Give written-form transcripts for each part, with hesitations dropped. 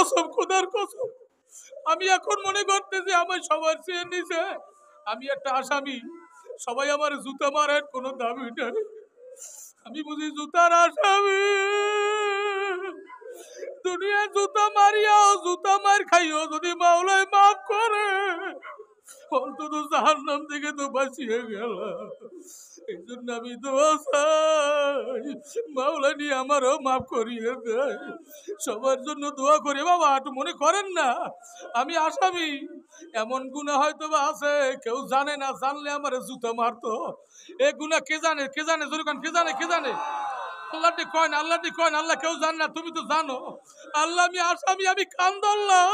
কসম, খোদার কসম, আমি এখন মনে করতেছি আমার সবার চেয়ে নিছে আমি একটা আসামি। সবাই আমার জুতা মারার কোনো দাবি নাই, আমি বুঝি জুতার আসামি। দুনিয়া জুতা মারিয়াও, জুতা মার খাইও যদি মাওলায় মাফ করে, অন্তত জাহান্নাম থেকে তো বাঁচিয়ে গেল। এই জন্য আমি দোয়া চাই, মাওলা নিয়ে আমারও মাফ করিয়ে দেয়। সবার জন্য দোয়া করি বাবা। একটু মনে করেন না আমি আসামি, এমন গুনাহ হয়তো বা আছে কেউ জানে না, জানলে আমার জুতা মারতো। এ গুনাহ কে জানে? কে জানে? জোরে কান, কে জানে? কে জানে? আল্লাহ কয়, আল্লাহ কয়, আল্লাহ কেউ জানে না, তুমি তো জানো। আল্লাহ আমি আসামি, আমি কান্দল্লাহ।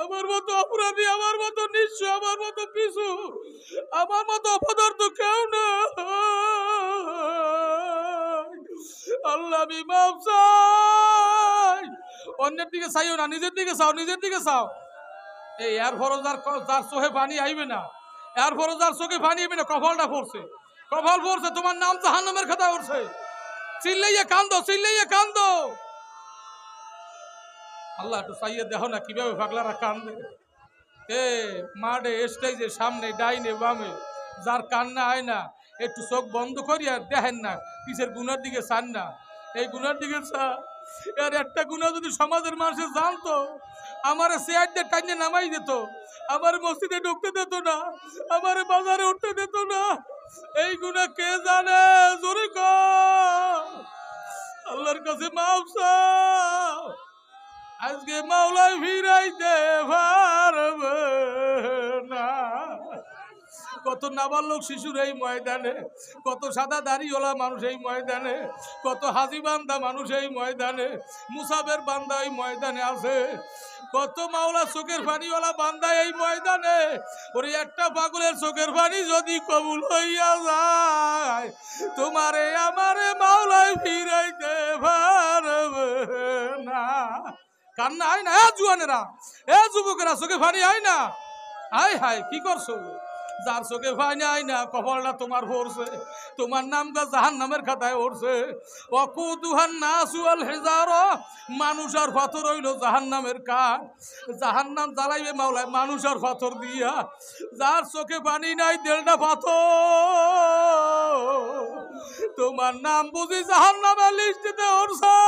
আমার মতো অপরাধী, আমার মতো নিঃস্ব, আমার মতো পিছু, আমার মতো অপদার্থ কেউ না। আল্লাহ আমি মাফ চাই। অন্যের দিকে চাইও না, নিজের দিকে চাও, নিজের দিকে চাও। এই এর ফরজার যার চোখে পানি আইবে না, এর ফরজার চোখে পানি আইবে না, কপালটা পড়ছে, কপাল পড়ছে, তোমার নাম জাহান্নামের খাতায় উঠছে। চিল্লাইয়ে কান্দো, চিল্লাইয়ে কান্দো। আল্লাহ একটু চাইয়ে দেখো না কিভাবে পাগলারা কান্দে। এ মাঠে স্টেজের সামনে ডাইনে বামে যার কান্না হয় না, একটু চোখ বন্ধ করি আর দেখেন না, পিছের গুনার দিকে চান না, এই গুনার দিকে চা। এর একটা গুণা যদি সমাজের মানুষের জানতো, আমার চেয়ার দিয়ে টাইনে নামাই দিত, আমার মসজিদে ঢুকতে দিত না, আমার বাজারে উঠতে দিত না। এই গুণা কে জানে? জোরে কর। আল্লাহর কাছে মাফ চাও। আজকে মাওলায় ফিরাইতে পারবে না। কত নাবালক শিশুর এই ময়দানে, কত সাদা দাড়িওয়ালা মানুষ এই ময়দানে, কত হাজি বান্দা মানুষ এই ময়দানে, মুসাবের বান্দা এই ময়দানে আছে, কত মাওলা চোখের পানিওয়ালা বান্দা এই ময়দানে। ওরে একটা পাগলের চোখের পানি যদি কবুল হইয়া যায়, তোমারে আমারে মাওলায় ফিরাইতে পারবে না। কান্না হয় না? জুয়ানেরা, যুবকেরা, চোখে পানি হয় না? হায় হায়, কি করছো? যার চোখে পানি হয় না, কপালটা তোমার পড়ছে, তোমার নামটা জাহান্নামের খাতায় উঠছে। ওয়াকুদুহান নাসু ওয়াল হিজারা, মানুষ আর পাথর হইল জাহান্নামের কাঠ। জাহান্নাম জ্বালাইবে মাওলায় মানুষ আর পাথর দিয়া। যার চোখে পানি নাই, দেলটা পাথর, তোমার নাম বুঝি জাহান্নামের লিস্টিতে উঠছে।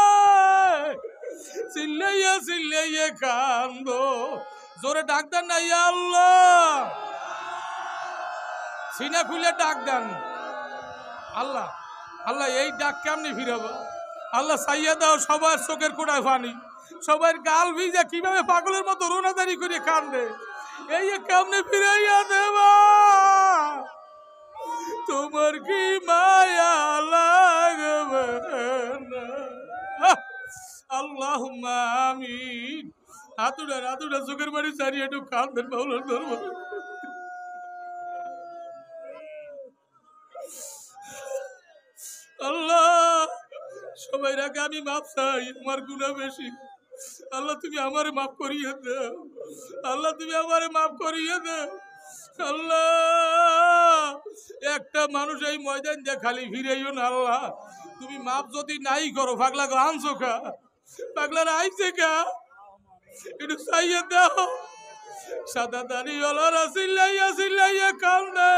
চিল্লাইয়া চিল্লাইয়া কান্দো, জোরে ডাক দেন না ইয়া আল্লাহ। সিনা খুলে ডাক দেন আল্লাহ। আল্লাহ এই ডাক কেমনি ফিরাবো? আল্লাহ চাইয়া দাও সবার চোখের কোড়ায় পানি, সবার গাল ভিজা কিভাবে পাগলের মতো রোনাদারি করে কান্দে, এই কেমনে ফিরাইয়া দেবা? তোমার কি মায়া লাগবে না? আল্লাহুম্মা আমিন। হাতুড়া চোখের বাড়ি চারিয়ে একটু কান্দেন মাওলার দরবারে। আল্লাহ সবাই রাখে আমি মাপ চাই, আমার গুনাহ বেশি। আল্লাহ তুমি আমারে মাফ করিয়ে দাও, আল্লাহ তুমি আমারে মাফ করিয়ে দাও। আল্লাহ একটা মানুষ এই ময়দান দিয়ে খালি ফিরাইও না। আল্লাহ তুমি মাফ যদি নাই করো, পাগলা গো আনছো কা? পাগলার আইছে কা? একটু চাইয়ে দাও। সাদা দাড়িওয়ালারা চিল্লাইয়া চিল্লাইয়া কান্দে।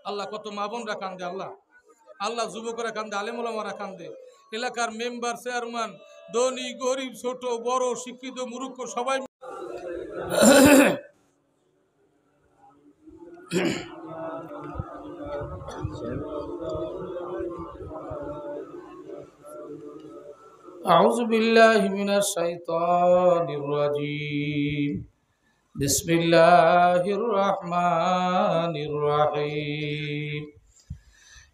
আল্লাহ কত মা বোনরা কান্দে, আল্লাহ আল্লাহ যুবকরা কান্দে, আলেম ওলামারা কান্দে, এলাকার মেম্বার, চেয়ারম্যান, ধনী গরিব, ছোট বড়, শিক্ষিত মূর্খ সবাই। আউযু বিল্লাহি মিনাশ শাইতানির রাজীম। বিসমিল্লাহির রহমানির রহিম।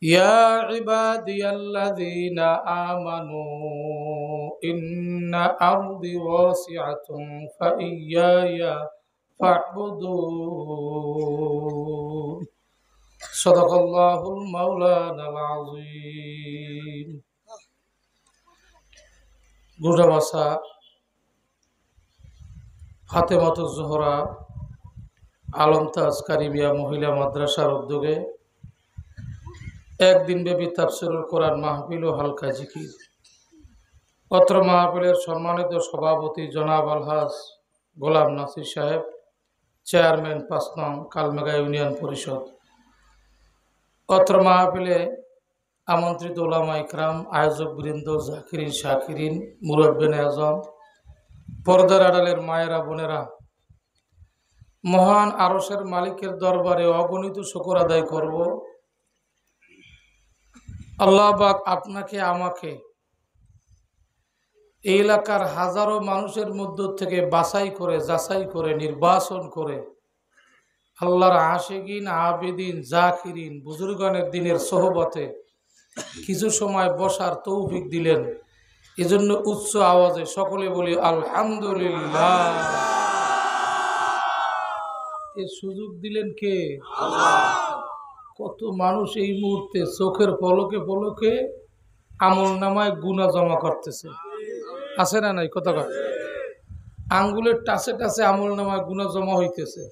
ইয়া ইবাদিয়াল্লাযীনা আমানু ইন্না আরদি ওয়াসিআতুন ফাইয়ায়া ফা'বুদুন। সাদাকাল্লাহুল মাওলানাল আযীম। গুড়াবাসা ফাতেমাতুজ জোহরা আলমতাজ কারিমিয়া মহিলা মাদ্রাসার উদ্যোগে একদিন ব্যাপী তাফসীরুল কোরআন মাহফিল ও হালকা জিকির। অত্র মাহফিলের সম্মানিত সভাপতি জনাব আলহাজ গোলাম নাসির সাহেব, চেয়ারম্যান ৫ নং কালমেঘা ইউনিয়ন পরিষদ। অত্র মাহফিলে আমন্ত্রিত উলামা ইকরাম, আয়োজক বৃন্দ, জাকিরিন শাকিরিন, মুরব্বিন আজম, পর্দার আড়ালের মায়েরা বোনেরা, মহান আরশের মালিকের দরবারে অগণিত শুকর আদায় করব। আল্লাহ পাক আপনাকে আমাকে এই এলাকার হাজারো মানুষের মধ্য থেকে বাছাই করে, যাচাই করে, নির্বাচন করে আল্লাহর আশিকিন, আবেদিন, জাকিরিন, বুজুর্গানের দিনের সোহবতে কিছু সময় বসার তৌফিক দিলেন। এজন্য উচ্চ আওয়াজে সকলে বলি আলহামদুলিল্লাহ। এই সুযোগ দিলেন কে? কত মানুষ এই মুহূর্তে চোখের পলকে পলকে আমল নামায় গুনাহ জমা করতেছে, আছে না নাই? কথা কথা আঙ্গুলের টাচে টাচে আমল নামায় গুনাহ জমা হইতেছে।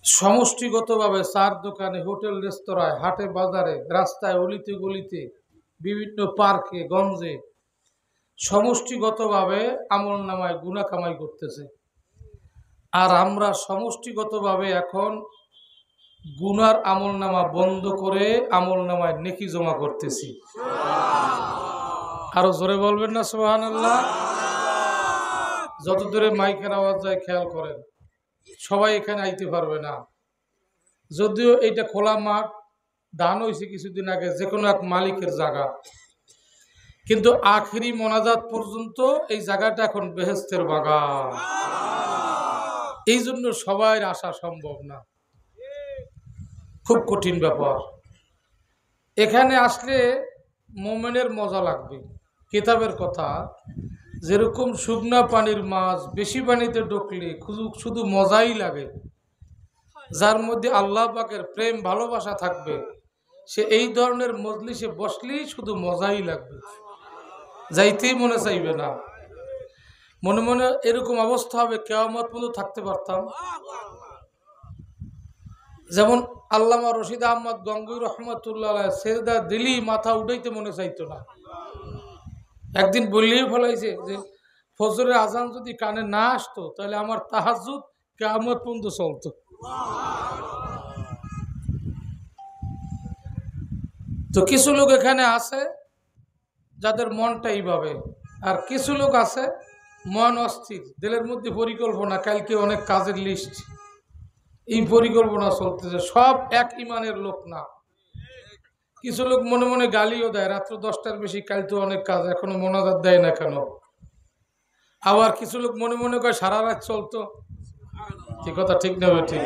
সমষ্টিগতভাবে চার দোকানে, হোটেল রেস্তোরাঁয়, হাটে বাজারে, রাস্তায়, অলিতে গলিতে, বিভিন্ন পার্কে গঞ্জে সমষ্টিগতভাবে আমল নামায় গুনাহ কামাই করতেছে। আর আমরা সমষ্টিগতভাবে এখন গুনার আমল নামা বন্ধ করে আমল নামায় নেকি জমা করতেছি। আরো জোরে বলবেন না সুবহানাল্লাহ? যত দূরে মাইকের আওয়াজ যায় খেয়াল করেন। সবাই এখানে আইতে পারবে না, যদিও এইটা খোলা মাঠ, দান হয়েছে কিছুদিন আগে, যে কোনো এক মালিকের জায়গা, কিন্তু আখিরি মোনাজাত পর্যন্ত এই জায়গাটা এখন বেহেশতের বাগান। এই জন্য সবাই আসা সম্ভব না, খুব কঠিন ব্যাপার। এখানে আসলে মোমেনের মজা লাগবে। কিতাবের কথা, যেরকম শুকনা পানির মাছ বেশি পানিতে ঢুকলে শুধু মজাই লাগে, যার মধ্যে আল্লাহ পাকের প্রেম ভালোবাসা থাকবে, সে এই ধরনের মজলিসে বসলেই শুধু মজাই লাগবে, যাইতেই মনে চাইবে না। মনে মনে এরকম অবস্থা হবে কিয়ামত পর্যন্ত থাকতে পারতাম। যেমন আল্লামা রশিদ আহমদ গঙ্গুই রহমতুল্লাহ আলাইহি সেজদা দিলি মাথা উঠাইতে মনে চাইতো না। একদিন বললেই ফলাইছে যে ফজরের আজান যদি কানে না আসতো তাহলে আমার তাহাজ্জুদ কিয়ামত পর্যন্ত চলতো। তো কিছু লোক এখানে আছে যাদের মনটা এইভাবে, আর কিছু লোক আছে মন অস্থির, দিলের মধ্যে পরিকল্পনা, কালকে অনেক কাজের লিস্ট, এই পরিকল্পনা চলতেছে। সব এক ইমানের লোক না। কিছু লোক মনে মনে গালিও দেয়, রাত্র 10টার বেশি, কাল তো অনেক কাজ, এখনো মোনাজাত দেয় না কেন? আবার কিছু লোক মনে মনে কয় সারা রাত চলতো। কি কথা ঠিক না? ঠিক।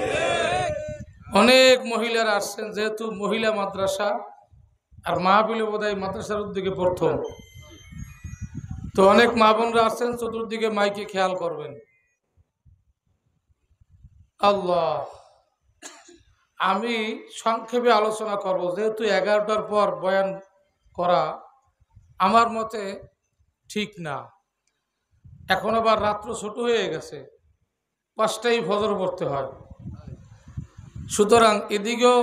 অনেক মহিলারা আসছেন, যেহেতু মহিলা মাদ্রাসা আর মাহফিলে বোধহয় মাদ্রাসার উদ্যোগে প্রথম, তো অনেক মা বোনরা আসছেন। চতুর্দিকে মাইকে খেয়াল করবেন। আল্লাহ, আমি সংক্ষেপে আলোচনা করব, যেহেতু 11টার পর বয়ান করা আমার মতে ঠিক না। এখন আবার রাত্র ছোট হয়ে গেছে, 5টায় ফজর পড়তে হয়, সুতরাং এদিকেও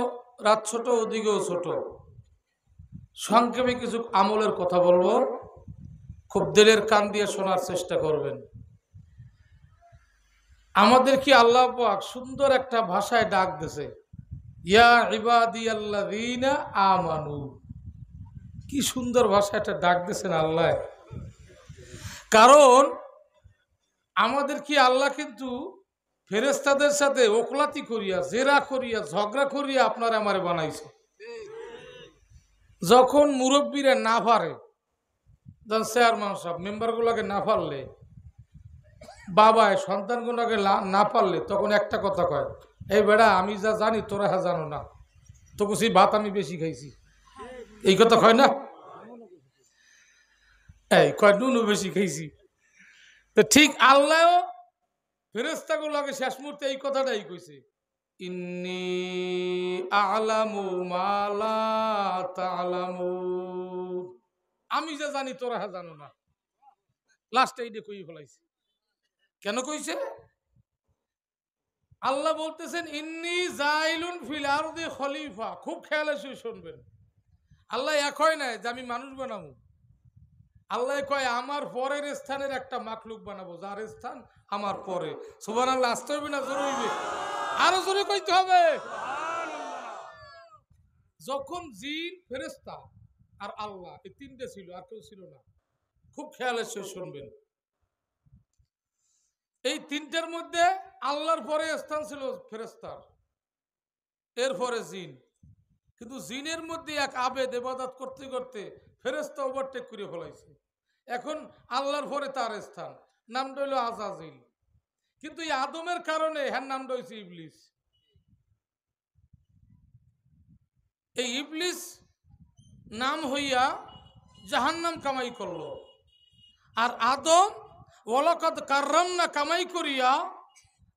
রাত ছোট, ওদিকেও ছোট। সংক্ষেপে কিছু আমলের কথা বলবো, খুব দিলের কান দিয়ে শোনার চেষ্টা করবেন। আমাদের কি আল্লাহ পাক সুন্দর একটা ভাষায় ডাক দিয়েছে, ইয়া ইবাদিয়াল্লাযীনা আমানু। কি সুন্দর ভাষায় একটা ডাক দিয়েছেন আল্লাহ। কারণ আমাদের কি আল্লাহ কিন্তু ফেরেশতাদের সাথে ওকলাতি করিয়া, জেরা করিয়া, ঝগড়া করিয়া আপনার আমারে বানাইছে। যখন মুরব্বীরা না পারে, যখন চেয়ারম্যান সাহেব মেম্বারগুলোকে না পারলে, বাবায় সন্তানগুলোকে না পারলে, তখন একটা কথা কয়, এই বেড়া আমি যা জানি তোরা হ্যাঁ জানো না, তো বুঝি ভাত আমি বেশি খাইছি। এই কথা কয় না? এই কয় নুনও বেশি খাইছি। তো ঠিক আল্লাহ ফেরেশতাগুলোকে শেষ মুহূর্তে এই কথাটাই কইছে, ইন্নী আ'লামু মা লা তা'লামুন। আমি যা জানি তোরা হ্যাঁ জানো না। লাস্টে এইটা কই ফেলাইছে। কেন কইছে? আল্লাহ বলতেছেন ইন্নী জাইলুন ফিল আরদি খলিফা। খুব খেয়াল এসে শুনবেন। আল্লাহ এক হয় নাই যে আমি মানুষ বানাবো। আল্লাহ কয় আমার পরের স্থানের একটা মাখলুক বানাবো, যার স্থান আমার পরে। সুবহানাল্লাহ। আসতে হবে না জোরে হইবে? আরো জোরে কইতে হবে। যখন জিন, ফেরেশতা আর আল্লাহ এই তিনটে ছিল, আর কেউ ছিল না। খুব খেয়াল এসে শুনবেন। এই তিনটার মধ্যে আল্লাহর পরে স্থান ছিল ফেরেশতার, এরপরে জিন। কিন্তু জিনের মধ্যে এক আবেদ ইবাদত করতে করতে ফেরেশতা ওভারটেক করে ফেলাইছে। এখন আল্লাহর পরে তার স্থান, নামটা হইল আজাজিল। কিন্তু এই আদমের কারণে হ্যার নামটা হয়েছে ইবলিস। এই ইবলিস নাম হইয়া জাহান্নাম কামাই করলো। আর আদম ওয়ালাকাদ কাররামনা কামাই করিয়া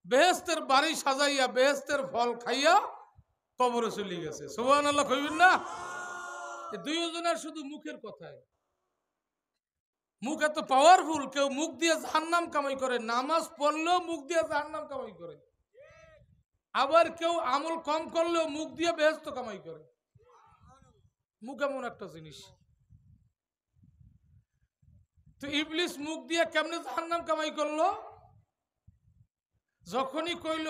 বেহেশতের বাড়ি সাজাইয়া বেহেশতের ফল খাইয়া কবরে চলে গেছে। সুবহানাল্লাহ কইবেন না? দুইজনের শুধু মুখের কথায়। মুখ এত পাওয়ারফুল, কেউ মুখ দিয়ে জাহান্নাম কামাই করে, নামাজ পড়লেও মুখ দিয়ে জাহান্নাম কামাই করে। আবার কেউ আমল কম করলেও মুখ দিয়ে বেহেশত কামাই করে। মুখ এমন একটা জিনিস। তো ইবলিস মুখ দিয়ে কেমনে জাহান্নাম কামাই করলো? যখনই কইল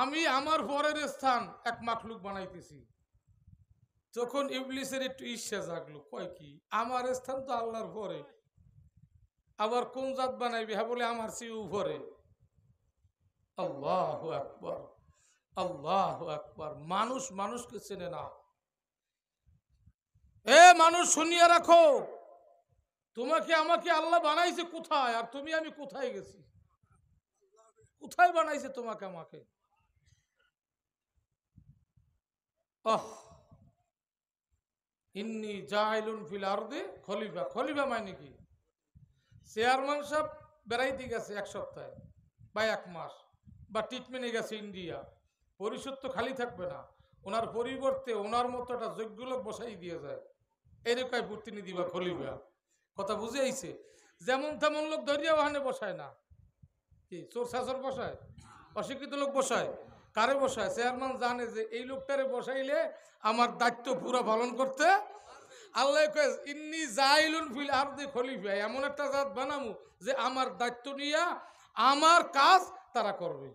আমি আমার পরের স্থান এক মাখলুক বানাইতেছি, তখন ইবলিসের একটু ঈর্ষা জাগলো। কয় কি, আমার স্থান তো আল্লাহর পরে, আবার কোন জাত বানাইবে? হ্যাঁ বলে আমার চেয়ে উপরে। আল্লাহু আকবার, আল্লাহু আকবার। মানুষ মানুষকে চেনে না। এ মানুষ শুনিয়া রাখো, তোমাকে আমাকে আল্লাহ বানাইছে কোথায়, আর তুমি আমি কোথায় গেছি? কোথায় বানাইছে তোমাকে আমাকে? ইন্নী জাইলুন ফিল আরদি খলিফা। খলিফা মানে কি? চেয়ারম্যান সাহেব বেড়াইতে গেছে এক সপ্তাহে বা এক মাস, বা ট্রিটমেন্টে গেছে ইন্ডিয়া, পরিষদ তো খালি থাকবে না। ওনার পরিবর্তে ওনার মতো একটা যোগ্য লোক বসাই দিয়ে যায়, এরকম প্রতিনিধি বা খলিফা। কথা বুঝে আইছে? যেমন তেমন লোক ধরিয়া ওখানে বসায় না। কি চোর শাসর বসায়? অশিক্ষিত লোক বসায়? কারে বসায়? চেয়ারম্যান জানে যে এই লোকটারে বসাইলে আমার দায়িত্ব পুরো পালন করতে। আল্লাহ কয় ইন্নী জাইলুন ফিল আরদি খলিফা, এমন একটা জাত বানামু যে আমার দায়িত্ব নিয়া আমার কাজ তারা করবে।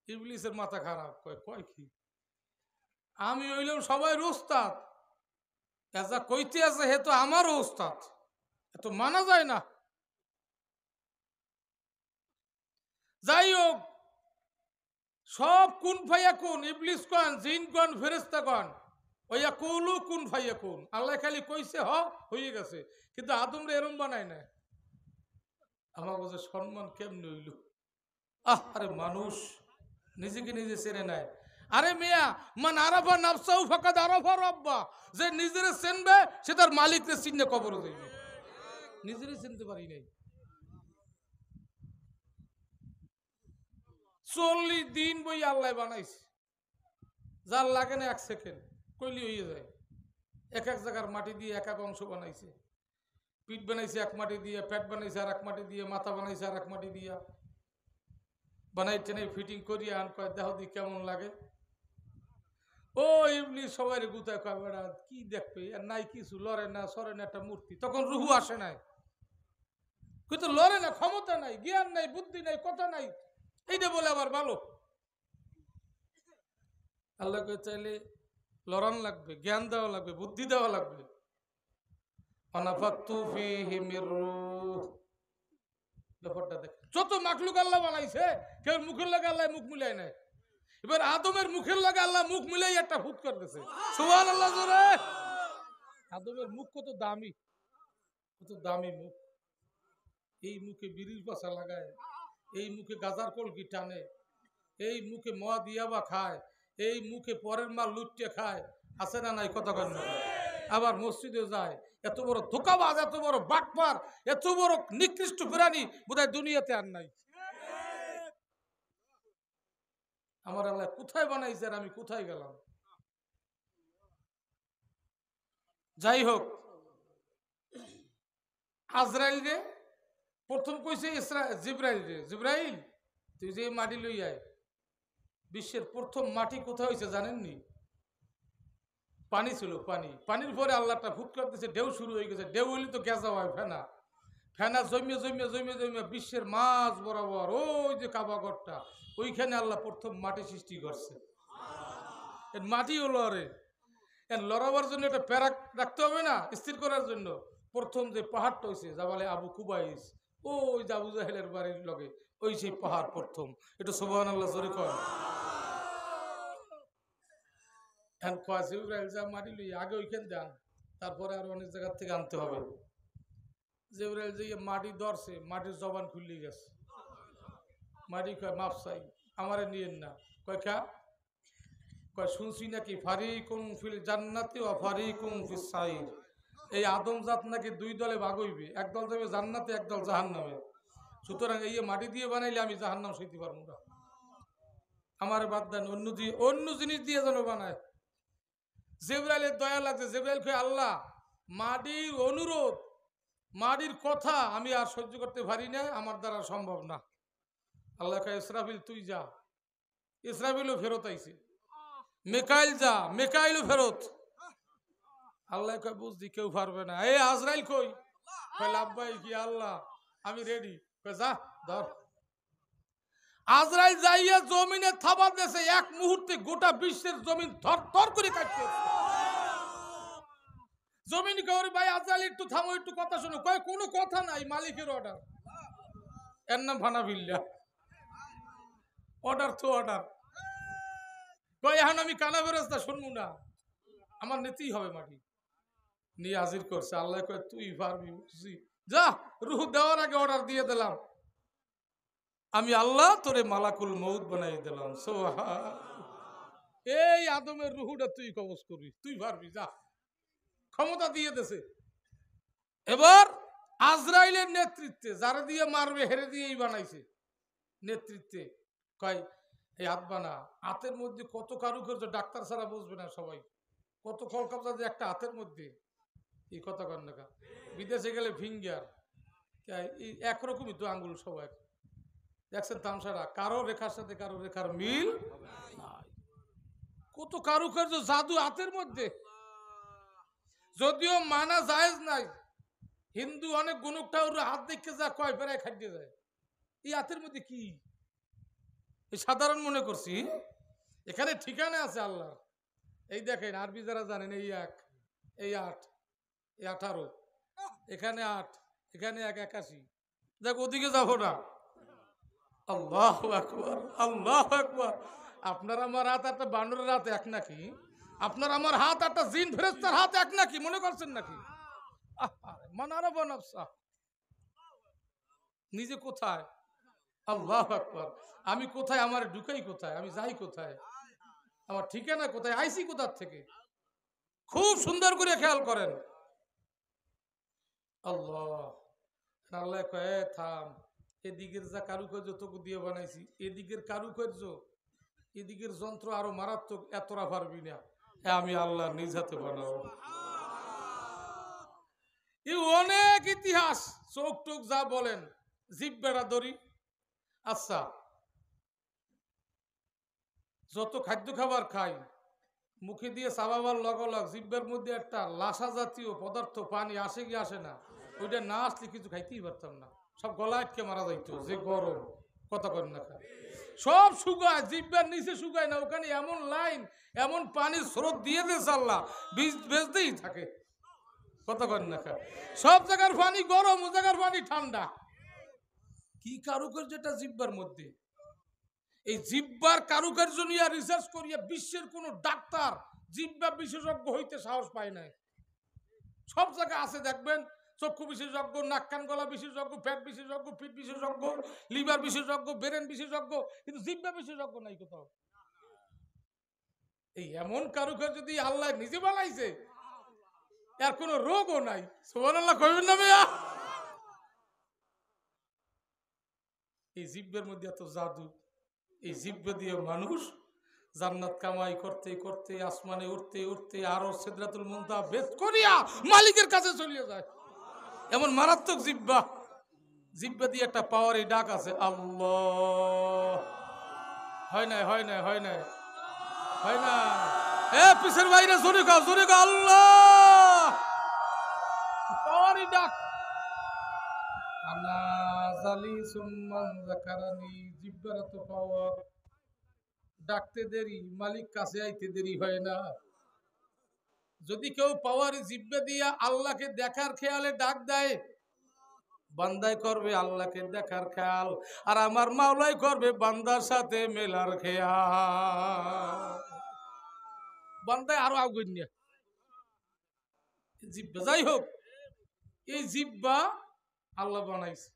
ইবলিসের মাথা খারাপ। কয় কয় কি, আমি হইলাম সবাই ওস্তাদ, যা কইতে আছে হে তো আমারও ওস্তাদ, এত মানা যায় না। যাই হোক, সব কুন ফাইয়া কুন, ইবলিস কন, জিন কন, ফেরেশতা কন, ওইয়া কৌলু কুন ফাইয়া কুন। আল্লাহ খালি কইছে হয়ে গেছে। কিন্তু আদমরে এরম বানায় না। আমার কাছে সম্মান কেমনে হইল? আরে মানুষ নিজেকে নিজে চেনে নেয়। আরে মিয়া, মান আরাফা নাফসাহু ফাকাদ আরাফা রাব্বা। যে নিজেরে চিনবে সে তার মালিকরে চিনে কবরে যাইবে। নিজেরে চিনতে পারি নাই। 40 দিন বই আল্লাহ বানাইছে, যার লাগে না 1 সেকেন্ড, কইলি হয়ে যায়। এক এক জায়গার মাটি দিয়ে এক এক অংশ বানাইছে। পিঠ বানাইছে এক মাটি দিয়ে, পেট বানাইছে আর এক মাটি দিয়ে, মাথা বানাইছে আর এক মাটি দিয়া। বানাইছে নাই ফিটিং করিয়া আন কয় দেহ দি কেমন লাগে। ও ইবলিস সবাই গুতায় কয় বেড়া কি দেখবে, আর নাই কিছু, লড়ে না সরে না, একটা মূর্তি। তখন রুহু আসে নাই, কিন্তু লড়ে না, ক্ষমতা নাই, জ্ঞান নাই, বুদ্ধি নাই, কথা নাই, এইটা বলে আবার ভালো। আল্লাহকে চাইলে লড়ান লাগবে, জ্ঞান দেওয়া লাগবে, বুদ্ধি দেওয়া লাগবে। ব্যাপারটা দেখ, যত মাখলুক আল্লাহ বানাইছে কেউ মুখের লাগে আল্লাহ মুখ মিলাই নাই। এবার আদমের মুখের লাগে আল্লাহ মুখ মিলাই একটা ফুট করতেছে। সুবহানাল্লাহ জোরে। আদমের মুখ কত দামি, কত দামি মুখ। এই মুখে বিড়ির পাশা লাগায়, এই মুখে গাজার কলকি টানে, এই মুখে মদ ইয়াবা খায়, এই মুখে পরের মাল লুটে খায়। আছে না নাই? কথা কয় না? আবার মসজিদে যায়। এত বড় ধোকাবাজ, এত বড় বাটপার, এত বড় নিকৃষ্ট প্রাণী বোধহয় দুনিয়াতে আর নাই। আমার আল্লাহ কোথায় বানাইছে আর আমি কোথায় গেলাম? যাই হোক, আজরাইল রে প্রথম কইছে জিব্রাইল রে, জিব্রাইল তুই যে মাটি লই আয়, বিশ্বের প্রথম মাটি কোথায় হয়েছে জানেননি? পানি ছিল, পানি। পানির পরে আল্লাহটা ফুট করতেছে, ঢেউ শুরু হয়ে গেছে। ঢেউ হইলে তো গেজা হয়, ফেনা ফেনা জমিয়ে জমিয়ে জমিয়ে জমিয়ে বিশ্বের মাঝ বরাবর ওই যে কাবাগরটা, ওইখানে আল্লাহ প্রথম মাটি সৃষ্টি করছে। মাটি হলো আরে লড়াবার জন্য একটা প্যারাক রাখতে হবে না, স্থির করার জন্য। প্রথম যে পাহাড়টা হয়েছে জাবালে আবু কুবাইস, ওই যে আবু জাহেলের বাড়ির লগে, ওই সেই পাহাড় প্রথম। এটা সুবহানাল্লাহ জোরে কর। মাটি লই আগে ওইখান দেন, তারপরে আরো অনেক জায়গা থেকে আনতে হবে। জিবরাইল যে মাটি ধরছে, মাটির জবান খুললে গেছে। মাটি কয় মাপ চাই, আমারে নিয়েন না। কয় খা কয় শুনছি নাকি ফারিকুম ফিল জান্নাতি ওয়া ফারিকুম ফিস সাইর, এই আদম জাত নাকি দুই দলে ভাগ হইবে, একদল যাবে জান্নাতে, একদল জাহান্নামে। সুতরাং এই মাটি দিয়ে বানাইলে আমি জাহান্নাম সইতে পারবো না, আমার বাদ দেন, অন্য জিনিস দিয়ে যেন বানায়। জিবরাইলের দয়া লাগছে। জিবরাইল কয় আল্লাহ, মাটির অনুরোধ, মাটির কথা আমি আর সহ্য করতে পারি না, আমার দ্বারা সম্ভব না। আল্লাহ কয় ইসরাফিল তুই যা। ইসরাফিলও ফেরত আইছে। মিকাইল যা, মিকাইলও ফেরত। আল্লাহ কয় বুঝদি কেউ পারবে না। এই আজরাইল কই? কয় লাব্বাই কি আল্লাহ, আমি রেডি। কয় যা ধর। আজরাইল যাইয়া জমিনে থাবা দেশে, এক মুহূর্তে গোটা বিশ্বের জমিন থর থর করে কাটছে। জমিন কয় ভাই আজরাইল একটু থামো, একটু কথা শোনো। কয় কোনো কথা নাই, মালিকের অর্ডার। এর নাম ভানাবিল্লাহ, অর্ডার তো অর্ডার। কয় এখন আমি কানা বেরস্তা শুনবো না, আমার নিতেই হবে। মাটি নিয়ে হাজির করছে। আল্লাহ কয় তুই পারবি, যা, রুহ দেওয়ার আগে অর্ডার দিয়ে দিলাম, আমি আল্লাহ তোরে মালাকুল মউত বানাই দিলাম। এই আদমের রুহুটা তুই কবজ করবি, তুই পারবি, যা, ক্ষমতা দিয়ে দেছে। এবার আজরাইলের নেতৃত্বে, যারা দিয়ে মারবে হেরে দিয়েই বানাইছে নেতৃত্বে। কয় এই হাত বানা। হাতের মধ্যে কত কারুকার্য, ডাক্তার ছাড়া বুঝবে না সবাই, কত কলকাতা যে একটা হাতের মধ্যে। এই কথা কর না, বিদেশে গেলে ফিঙ্গার এই একরকমই তো আঙ্গুল সবাই। দেখছেন তামসারা, কারো রেখার সাথে কারো রেখার মিল নাই। কত কারুকার্য, জাদু হাতের মধ্যে। যদিও মানা জায়েজ নাই, হিন্দু অনেক গুণকটা হাত দেখে যা কয় ফেরায় খাটিয়ে যায়। এই হাতের মধ্যে কি সাধারণ মনে করছি, এখানে ঠিকানা আছে আল্লাহ। এই দেখেন আরবি যারা জানেন, এই 1, এই 8, এই 18, এখানে 8, এখানে 1, 81। দেখ ওদিকে যাবো না। আল্লাহু আকবার, আল্লাহু আকবার। আপনার আমার হাত একটা বানরের হাত এক নাকি? আপনার আমার হাত একটা জিন ফেরেশতার হাত এক নাকি? মনে করছেন নাকি? মানারা বানাফসা, নিজে কোথায়? আল্লাহু আকবার। আমি কোথায়, আমার ঢুকাই কোথায়, আমি যাই কোথায়, আমার ঠিকানা কোথায়, আইসি কোথার থেকে? খুব সুন্দর করে খেয়াল করেন। আল্লাহ আল্লাহ কয়ে থাম, এদিকের যা কারুকার্য তোকে দিয়ে বানাইছি, এদিকের কারুকার্য, এদিকের যন্ত্র আরো মারাত্মক, এতটা পারবি না, আমি আল্লাহ নিজ হাতে বানাবো। এই অনেক ইতিহাস, চোখ টোক যা বলেন, জিব্বাটা ধরি। আচ্ছা, যত খাদ্য খাবার খাই, মুখে দিয়ে চাবাবার লগলগ জিব্বার মধ্যে একটা লাসা জাতীয় পদার্থ, পানি আসে কি আসে না? ওইটা না আসলে কিছু খাইতেই পারতাম না, সব গলা আটকে মারা যাইতো, যে গরম। কথা করেন না, সব শুকায়, জিব্বার নিচে শুকায় না, ওখানে এমন লাইন, এমন পানির স্রোত দিয়ে দিয়েছে আল্লাহ, বীজ বেজতেই থাকে। কথা করেন না, সব জায়গার পানি গরম, ও জায়গার পানি ঠান্ডা। কি কারুকার্য যেটা জিব্বার মধ্যে। এই জিব্বার কারুকার্য নিয়ে রিসার্চ করিয়া বিশ্বের কোন ডাক্তার জিব্বা বিশেষজ্ঞ হইতে সাহস পায় নাই। সব জায়গায় আছে দেখবেন, চক্ষু বিশেষজ্ঞ, নাক কান গলা বিশেষজ্ঞ, পেট বিশেষজ্ঞ, পিঠ বিশেষজ্ঞ, লিভার বিশেষজ্ঞ, ব্রেন বিশেষজ্ঞ, কিন্তু জিব্বা বিশেষজ্ঞ নাই কোথাও। এই এমন কারুকার্য যদি আল্লাহ নিজে বানাইছে, এর কোন রোগও নাই। সুবহানাল্লাহ কইবেন না ভাইয়া? এই জিব্বের মধ্যে এত জাদু। এই জিব্বা দিয়ে মানুষ জান্নাত কামাই করতে করতে, আসমানে উঠতে উঠতে, আরো সিদরাতুল মুনতাহা ভেদ করিয়া মালিকের কাছে চলে যায়। এমন মারাত্মক জিব্বা, জিব্বা দিয়ে একটা পাওয়ারি ডাক আছে, আল্লাহ। হয় না, হয় না, হয় না, হয় না। এ পিছের বাইরে জোরে গাও, জোরে গাও, আল্লাহ। পাওয়ারি ডাক। আনা জালি সুম্মান যাকারানি, জিব্বার তো পাওয়ার। ডাকতে দেরি, মালিক কাছে আইতে দেরি হয় না। যদি কেউ পাওয়ারি জিব্বা দিয়া আল্লাহকে দেখার খেয়ালে ডাক দেয়, বান্দাই করবে আল্লাহকে দেখার খেয়াল, আর আমার মাওলাই করবে বান্দার সাথে মেলার খেয়াল। বান্দায় আরো আগুন জিব্বা। যাই হোক, এই জিব্বা আল্লাহ বানাইছে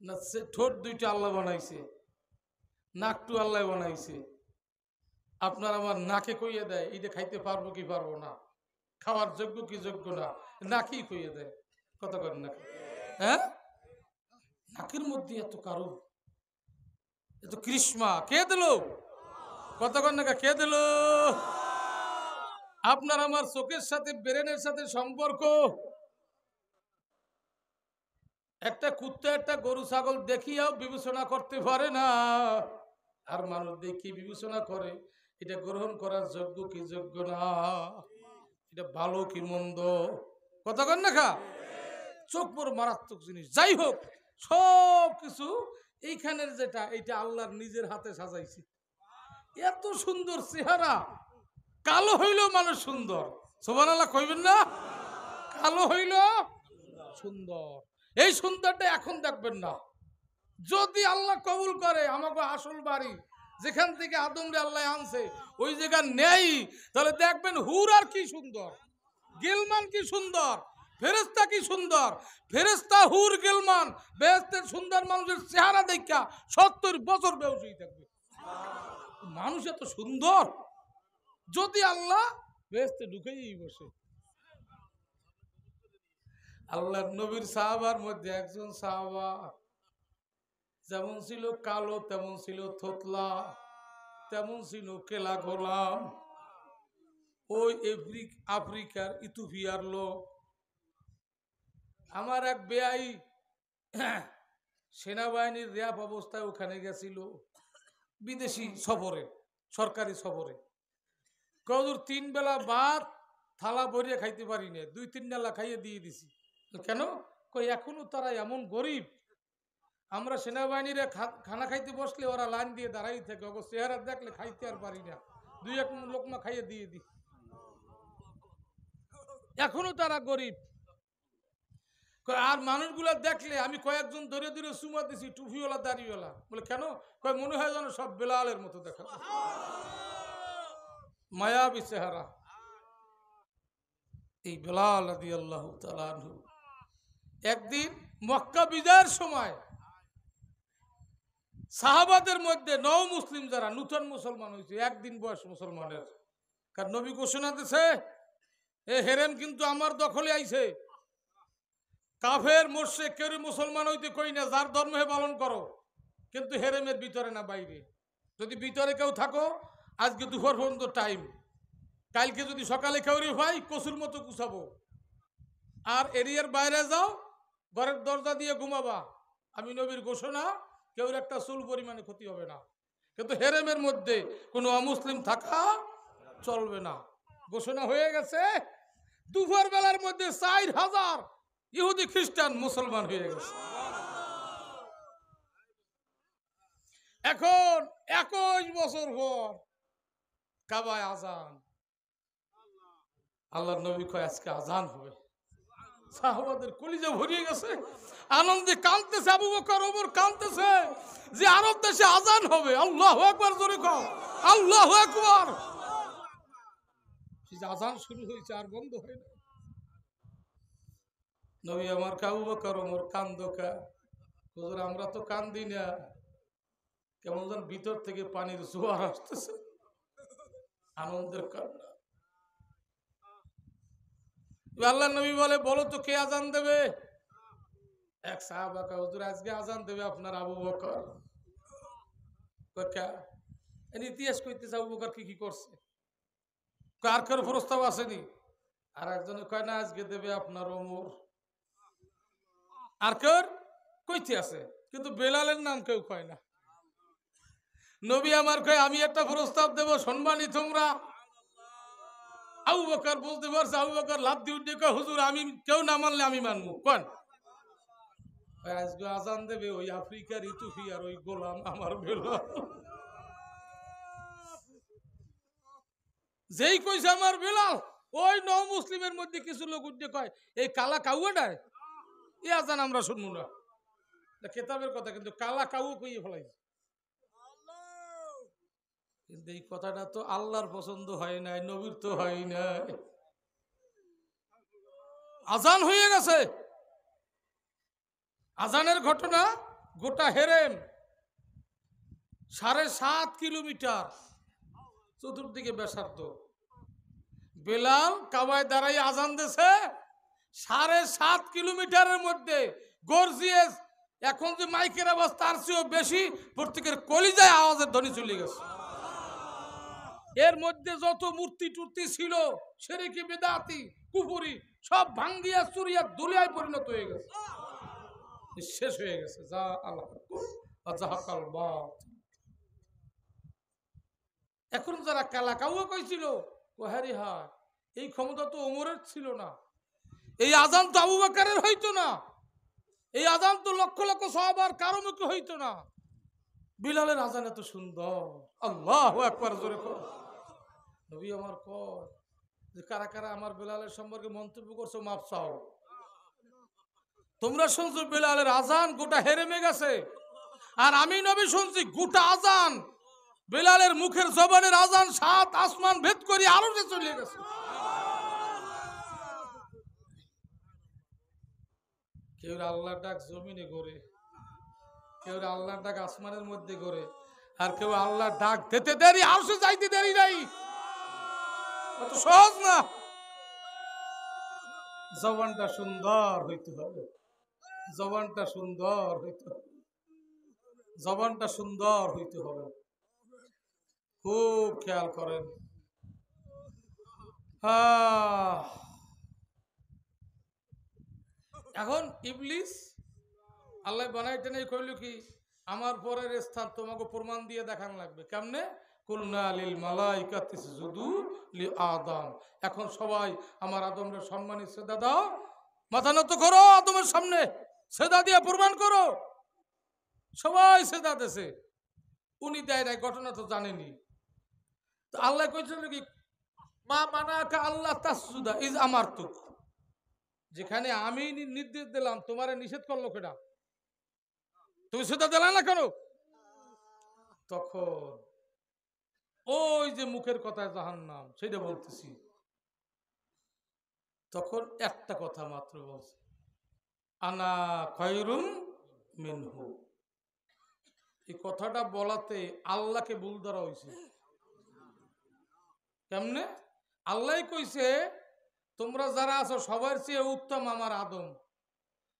না, ঠোঁট দুইটা আল্লাহ বানাইছে, নাকটু আল্লাহ বানাইছে। আপনার আমার নাকে কইয়ে দেয় এটা খাইতে পারবো কি পারবো না, খাওয়ার যোগ্য কি যোগ্য না, নাকেই কইয়ে দেয়। কত করেন নাকি? হ্যাঁ, নাকের মধ্যে এত কারো, এত কৃষ্মা কে দিল? কত করেন না, কে দিল? আপনার আমার চোখের সাথে ব্রেনের সাথে সম্পর্ক। একটা কুত্তা একটা গরু ছাগল দেখিয়াও বিবেচনা করতে পারে না, আর মানুষ দেখি বিবেচনা করে এটা গ্রহণ করার যোগ্য কি যোগ্য না, এটা ভালো কি মন্দ। কথা কন না খা, চোখ বড় মারাত্মক জিনিস। যাই হোক, সব কিছু এইখানের যেটা, এটা আল্লাহর নিজের হাতে সাজাইছি। এত সুন্দর চেহারা, কালো হইল মানুষ সুন্দর। সুবহানাল্লাহ কইবেন না? কালো হইল সুন্দর। এই সুন্দরটা এখন দেখবেন না। যদি আল্লাহ কবুল করে আমাকে আসল বাড়ি যেখান থেকে আদমরে আল্লাহ আনছে ওই জায়গা নেই, তাহলে দেখবেন হুর আর কি সুন্দর, গিলমান কি সুন্দর, ফেরেশতা কি সুন্দর। ফেরেশতা, হুর, গিলমান, বেহেশতের সুন্দর মানুষের চেহারা দেখা 70 বছর বেউসেই থাকবে। মানুষ এত সুন্দর, যদি আল্লাহ বেহেশতে ঢুকেই বসে। আল্লাহর নবীর সাহাবার মধ্যে একজন সাহাবা যেমন ছিল কালো, তেমন ছিল থতলা, তেমন ছিল কেলা গোলাম। ওই আফ্রিকার ইথিওপিয়ার লোক। আমার এক বেয়াই সেনাবাহিনীর র্যাব অবস্থায় ওখানে গেছিল, বিদেশি সফরে, সরকারি সফরে। কদুর 3 বেলা ভাত থালা ভরিয়ে খাইতে পারি না, 2-3 বেলা খাইয়ে দিয়ে দিছি। কেন? কই এখনো তারা এমন গরিব, আমরা সেনাবাহিনীরা খানা খাইতে বসলে ওরা লাইন দিয়ে দাঁড়াই থাকে, ওকে চেহারা দেখলে খাইতে আর পারি না, 2-1 লোকমা খাইয়ে দিয়ে দিই। এখনো তারা গরিব। আর মানুষগুলা দেখলে আমি কয়েকজন ধরে ধরে সুমা দিছি, টুপিওয়ালা দাড়িওয়ালা। বলে কেন? কয় মনে হয় যেন সব বেলালের মতো দেখা, মায়াবী চেহারা। এই বেলাল রাদিয়াল্লাহু তাআলা আনহু একদিন মক্কা বিজয়ের সময় সাহাবাদের মধ্যে নও মুসলিম যারা নূতন মুসলমান হয়েছে, একদিন বয়স মুসলমানের, কারণ নবী ঘোষণা দিছে এ হেরেম কিন্তু আমার দখলে আইছে। কাফের মুশরিক কেউ মুসলমান হইতে কই না, যার ধর্ম হে পালন করো, কিন্তু হেরেমের ভিতরে না বাইরে। যদি ভিতরে কেউ থাকো আজকে দুপুর পর্যন্ত টাইম, কালকে যদি সকালে কেউ ভাই কসুর মতো কুচাবো। আর এরিয়ার বাইরে যাও, ঘরের দরজা দিয়ে ঘুমাবা। আমি নবীর ঘোষণা, কেউ একটা চুল পরিমাণে ক্ষতি হবে না, কিন্তু হেরেমের মধ্যে কোনো অমুসলিম থাকা চলবে না। ঘোষণা হয়ে গেছে। দুপুর বেলার মধ্যে 4000 ইহুদি খ্রিস্টান মুসলমান হয়ে গেছে। এখন 21 বছর পর কাবায় আজান। আল্লাহর নবী কয় আজকে আজান হবে। সাহাবাদের কলিজা ভরিয়ে গেছে, আনন্দে কাঁদতেছে। আবু বকর ওমর কাঁদতেছে যে আরব দেশে আজান হবে। আল্লাহু আকবার, জোরে কও আল্লাহু আকবার। আজান শুরু হয়েছে আর বন্ধ হয় না। নবী আমার আবু বকর ওমর কান্দো কা? হুজুর আমরা তো কান্দি না, কেমন যেন ভিতর থেকে পানির জোয়ার আসতেছে, আনন্দের কান্না। আল্লাহর নবী বলে বলো তো কে আজান দেবে? এক সাহাবা কয় হুজুর আজকে আজান দেবে আপনার আবু বকর। ইতিহাস কইতেছে আবু বকর কি কি করছে, কার কার প্রস্তাব আসেনি। আর একজনে কয় না আজকে দেবে আপনার ওমর। আর কার? কইতে আছে, কিন্তু বেলালের নাম কেউ কয় না। নবী আমার কয় আমি একটা প্রস্তাব দেব, সম্মানী তোমরা। আবু বকর বুঝতে পারছে, আবু বকর লাফ দিয়ে উঠে কয় হুজুর আমি কেউ না মানলে আমি মানবো। কোন আজকে আজান দেবে ওই আফ্রিকার ইথিওপিয়ার ওই গোলাম আমার বেলাল। যেই কইছে আমার বেলাল, ওই নও মুসলিমের মধ্যে কিছু লোক উঠে কয় এই কালা কাউয়াটায় এই আজান আমরা শুনবো না। কেতাবের কথা, কিন্তু কালা কাউ কইয়ে ফেলাইছে। কিন্তু এই কথাটা তো আল্লাহর পছন্দ হয় নাই, নবীর তো হয় নাই। আজান হয়ে গেছে। আজানের ঘটনা গোটা হেরেম 7.5 কিলোমিটার চতুর্দিকে ব্যাসার্ধ। বেলাল কাবায় দাঁড়াই আজান দিছে 7.5 কিলোমিটারের মধ্যে গর্জিয়াস। এখন যে মাইকের আওয়াজ তার চেয়েও বেশি প্রত্যেকের কলিজায় আওয়াজের ধ্বনি চলে গেছে। এর মধ্যে যত মূর্তি টুর্তি ছিল, শিরকি বিদআতি কুফরি, সব ভাঙ্গিয়া চুরিয়া দুলিয়ায় পরিণত হয়ে গেছে, শেষ হয়ে গেছে। যা আল্লাহ আজাহাকাল বাত। এখন যারা কালা কাউয়া কইছিল, ও হ্যারি হায়, এই ক্ষমতা তো ওমরের ছিল না, এই আজান তো আবু বকরের হইতো না, এই আজান তো লক্ষ লক্ষ সাহাবার কারো মুখে হইতো না। বিলালের আজান এত সুন্দর। আল্লাহু আকবার জোরে কর। নবী আমার কয় যে কারা কারা আমার বেলালের সম্পর্কে মন্তব্য করছো মাফ চাও। তোমরা শুনছো বেলালের আজান গোটা হেরেমে গেছে, আর আমি নবী শুনছি গোটা আজান বেলালের মুখের জবানের আজান 7 আসমান ভেদ করে আরশে চলে গেছে। কেউ আল্লাহ ডাক জমিনে গড়ে, কেউ আল্লাহ ডাক আসমানের মধ্যে গড়ে, আর কেউ আল্লাহ ডাক দিতে দেরি আরশে যাইতে দেরি নাই। অত সহজ না। জবানটা সুন্দর হইতে হবে, জবানটা সুন্দর হইতে হবে, জবানটা সুন্দর হইতে হবে। খুব খেয়াল করেন। এখন ইবলিস আল্লাহ বানাইতে নেই, কইল কি আমার পরের স্থান তোমাকে প্রমাণ দিয়ে দেখান লাগবে। কেমনে? কুলনা লিল মালাইকাতি ইসজুদু লি আদম। এখন সবাই আমার আদমের সম্মানী সেজদা দাও, মাথা নত করো, আদমের সামনে সেজদা দিয়ে প্রমাণ করো। সবাই সেজদা দেছে, উনি দেয় নাই, ঘটনা তো জানেনি। তো আল্লাহ কইছিল কি মা মানাকা আল্লাহ তাসজুদা ইজ আমারতুক, যেখানে আমি নির্দেশ দিলাম তোমারে নিষেধ করলো কেডা? তুমি সেটা দিলা না কেন? তখন ওই যে মুখের কথায় জাহান্নাম, সেটা বলতেছি। তখন একটা কথা মাত্র বলছে, আনা খায়রুম মিনহু। এই কথাটা বলাতে আল্লাহকে ভুল ধরা হয়েছে। কেমনে? আল্লাহ কইছে তোমরা যারা আছো সবার চেয়ে উত্তম আমার আদম,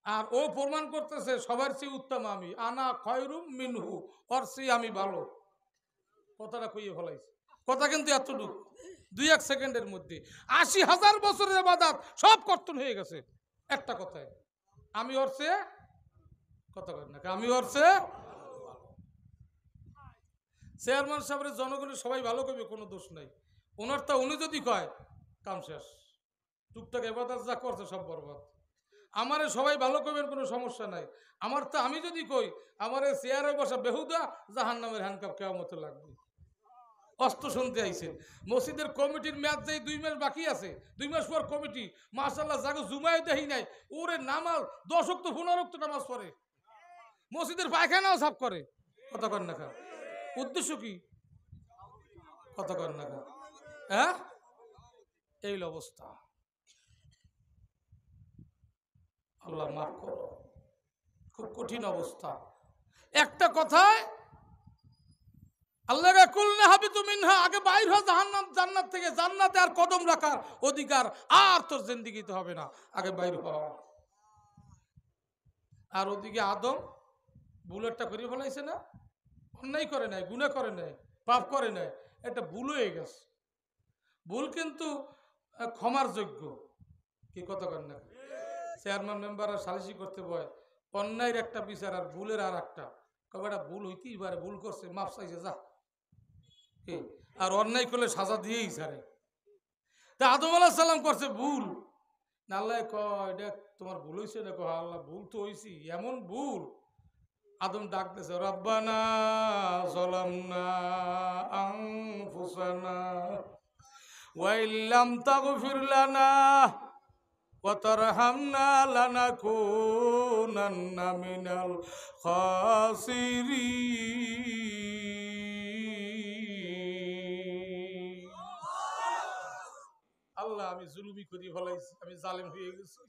আর ও প্রমাণ করতেছে সবার চেয়ে উত্তম আমি, আনা খায়রুম মিনহু, ওর চেয়ে আমি ভালো। কথাটা কইয়ে ফেলাইছে। কথা কিন্তু এতটুকু, 2-1 সেকেন্ডের মধ্যে 80,000 বছরের ইবাদত সব কর্তন হয়ে গেছে একটা কথায়, আমি ওর চেয়ে, কথা কয় না, আমি ওর চেয়ে। চেয়ারম্যান সাহেবের জনগণের সবাই ভালো করবে, কোনো দোষ নাই ওনার। তা উনি যদি কয় কাম শেষ, টুকটাক ইবাদত যা করছে সব বরবাদ। আমারে সবাই ভালো করবেন, কোনো সমস্যা নাই। আমার তো আমি যদি কই আমার চেয়ারে বসা বেহুদা, জাহান্নামের হ্যান্ডকাপ কিয়ামতে লাগবে। অস্ত্র শুনতে আইছেন, মসজিদের কমিটির ম্যাচ যাই 2 মাস বাকি আছে, 2 মাস পর কমিটি মাশাআল্লাহ জাগো জুমায় দেখি নাই, ওরে নামাজ 10 ওয়াক্ত 15 ওয়াক্ত নামাজ পড়ে, মসজিদের পায়খানাও সাফ করে। কথা কর না খা, উদ্দেশ্য কি? কথা কর না খা, হ্যাঁ এই অবস্থা। আল্লাহ মাফ করো, খুব কঠিন অবস্থা। একটা কথায় আল্লাহ কুলনা হাবিতু মিনহা, আগে বাইর হ জাহান্নাম, জান্নাত থেকে। জান্নাতে আর কদম রাখার অধিকার আর তোর জিন্দেগিতে হবে না, আগে বাইর হ। আর ওদিকে আদম বুলেটটা করে ফেলাইছে না, অন্যায় করে নাই, গুনাহ করে নাই, পাপ করে নাই, এটা ভুল হয়ে গেছে। ভুল কিন্তু ক্ষমার যোগ্য। কি কথা কর না? চেয়ারম্যান মেম্বার সালিসি করতে বয়, অন্যায়ের একটা বিচার আর ভুলের আর একটা। কবে এটা ভুল হইতেই পারে, ভুল করছে মাপ চাইছে যা, আর অন্যায় করলে সাজা দিয়েই ছাড়ে। তা আদম আলাইহিস সালাম করছে ভুল, আল্লাহ কয় এটা তোমার ভুল হয়েছে না? কয় আল্লাহ ভুল তো হয়েছি, এমন ভুল। আদম ডাকতেছে রব্বানা যালামনা আনফুসানা ওয়া ইল্লাম তাগফির লানা ওয়া তারহামনা লানাকুনান্না মিনাল খাসিরিন। আল্লাহ আমি জুলুমি করি ফেলাইছি, আমি জালেম হয়ে গেছি,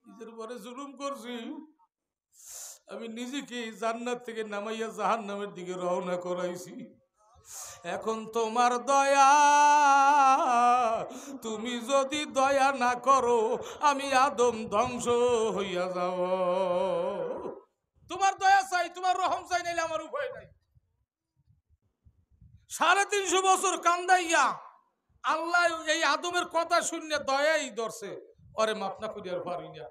নিজের উপরে জুলুম করছি, আমি নিজেকে জান্নাত থেকে নামাইয়া জাহান্নামের দিকে রওনা করাইছি। এখন তোমার দয়া, তুমি যদি দয়া না করো আমি আদম ধ্বংস হইয়া যাব। তোমার দয়া চাই, তোমার রহম চাই, নাইলে আমার উপায় নাই। 350 বছর কান্দাইয়া আল্লাহ এই আদমের কথা শুনে দয়াই ধরছে, ওরে মাফ না করিয়ার পারি না।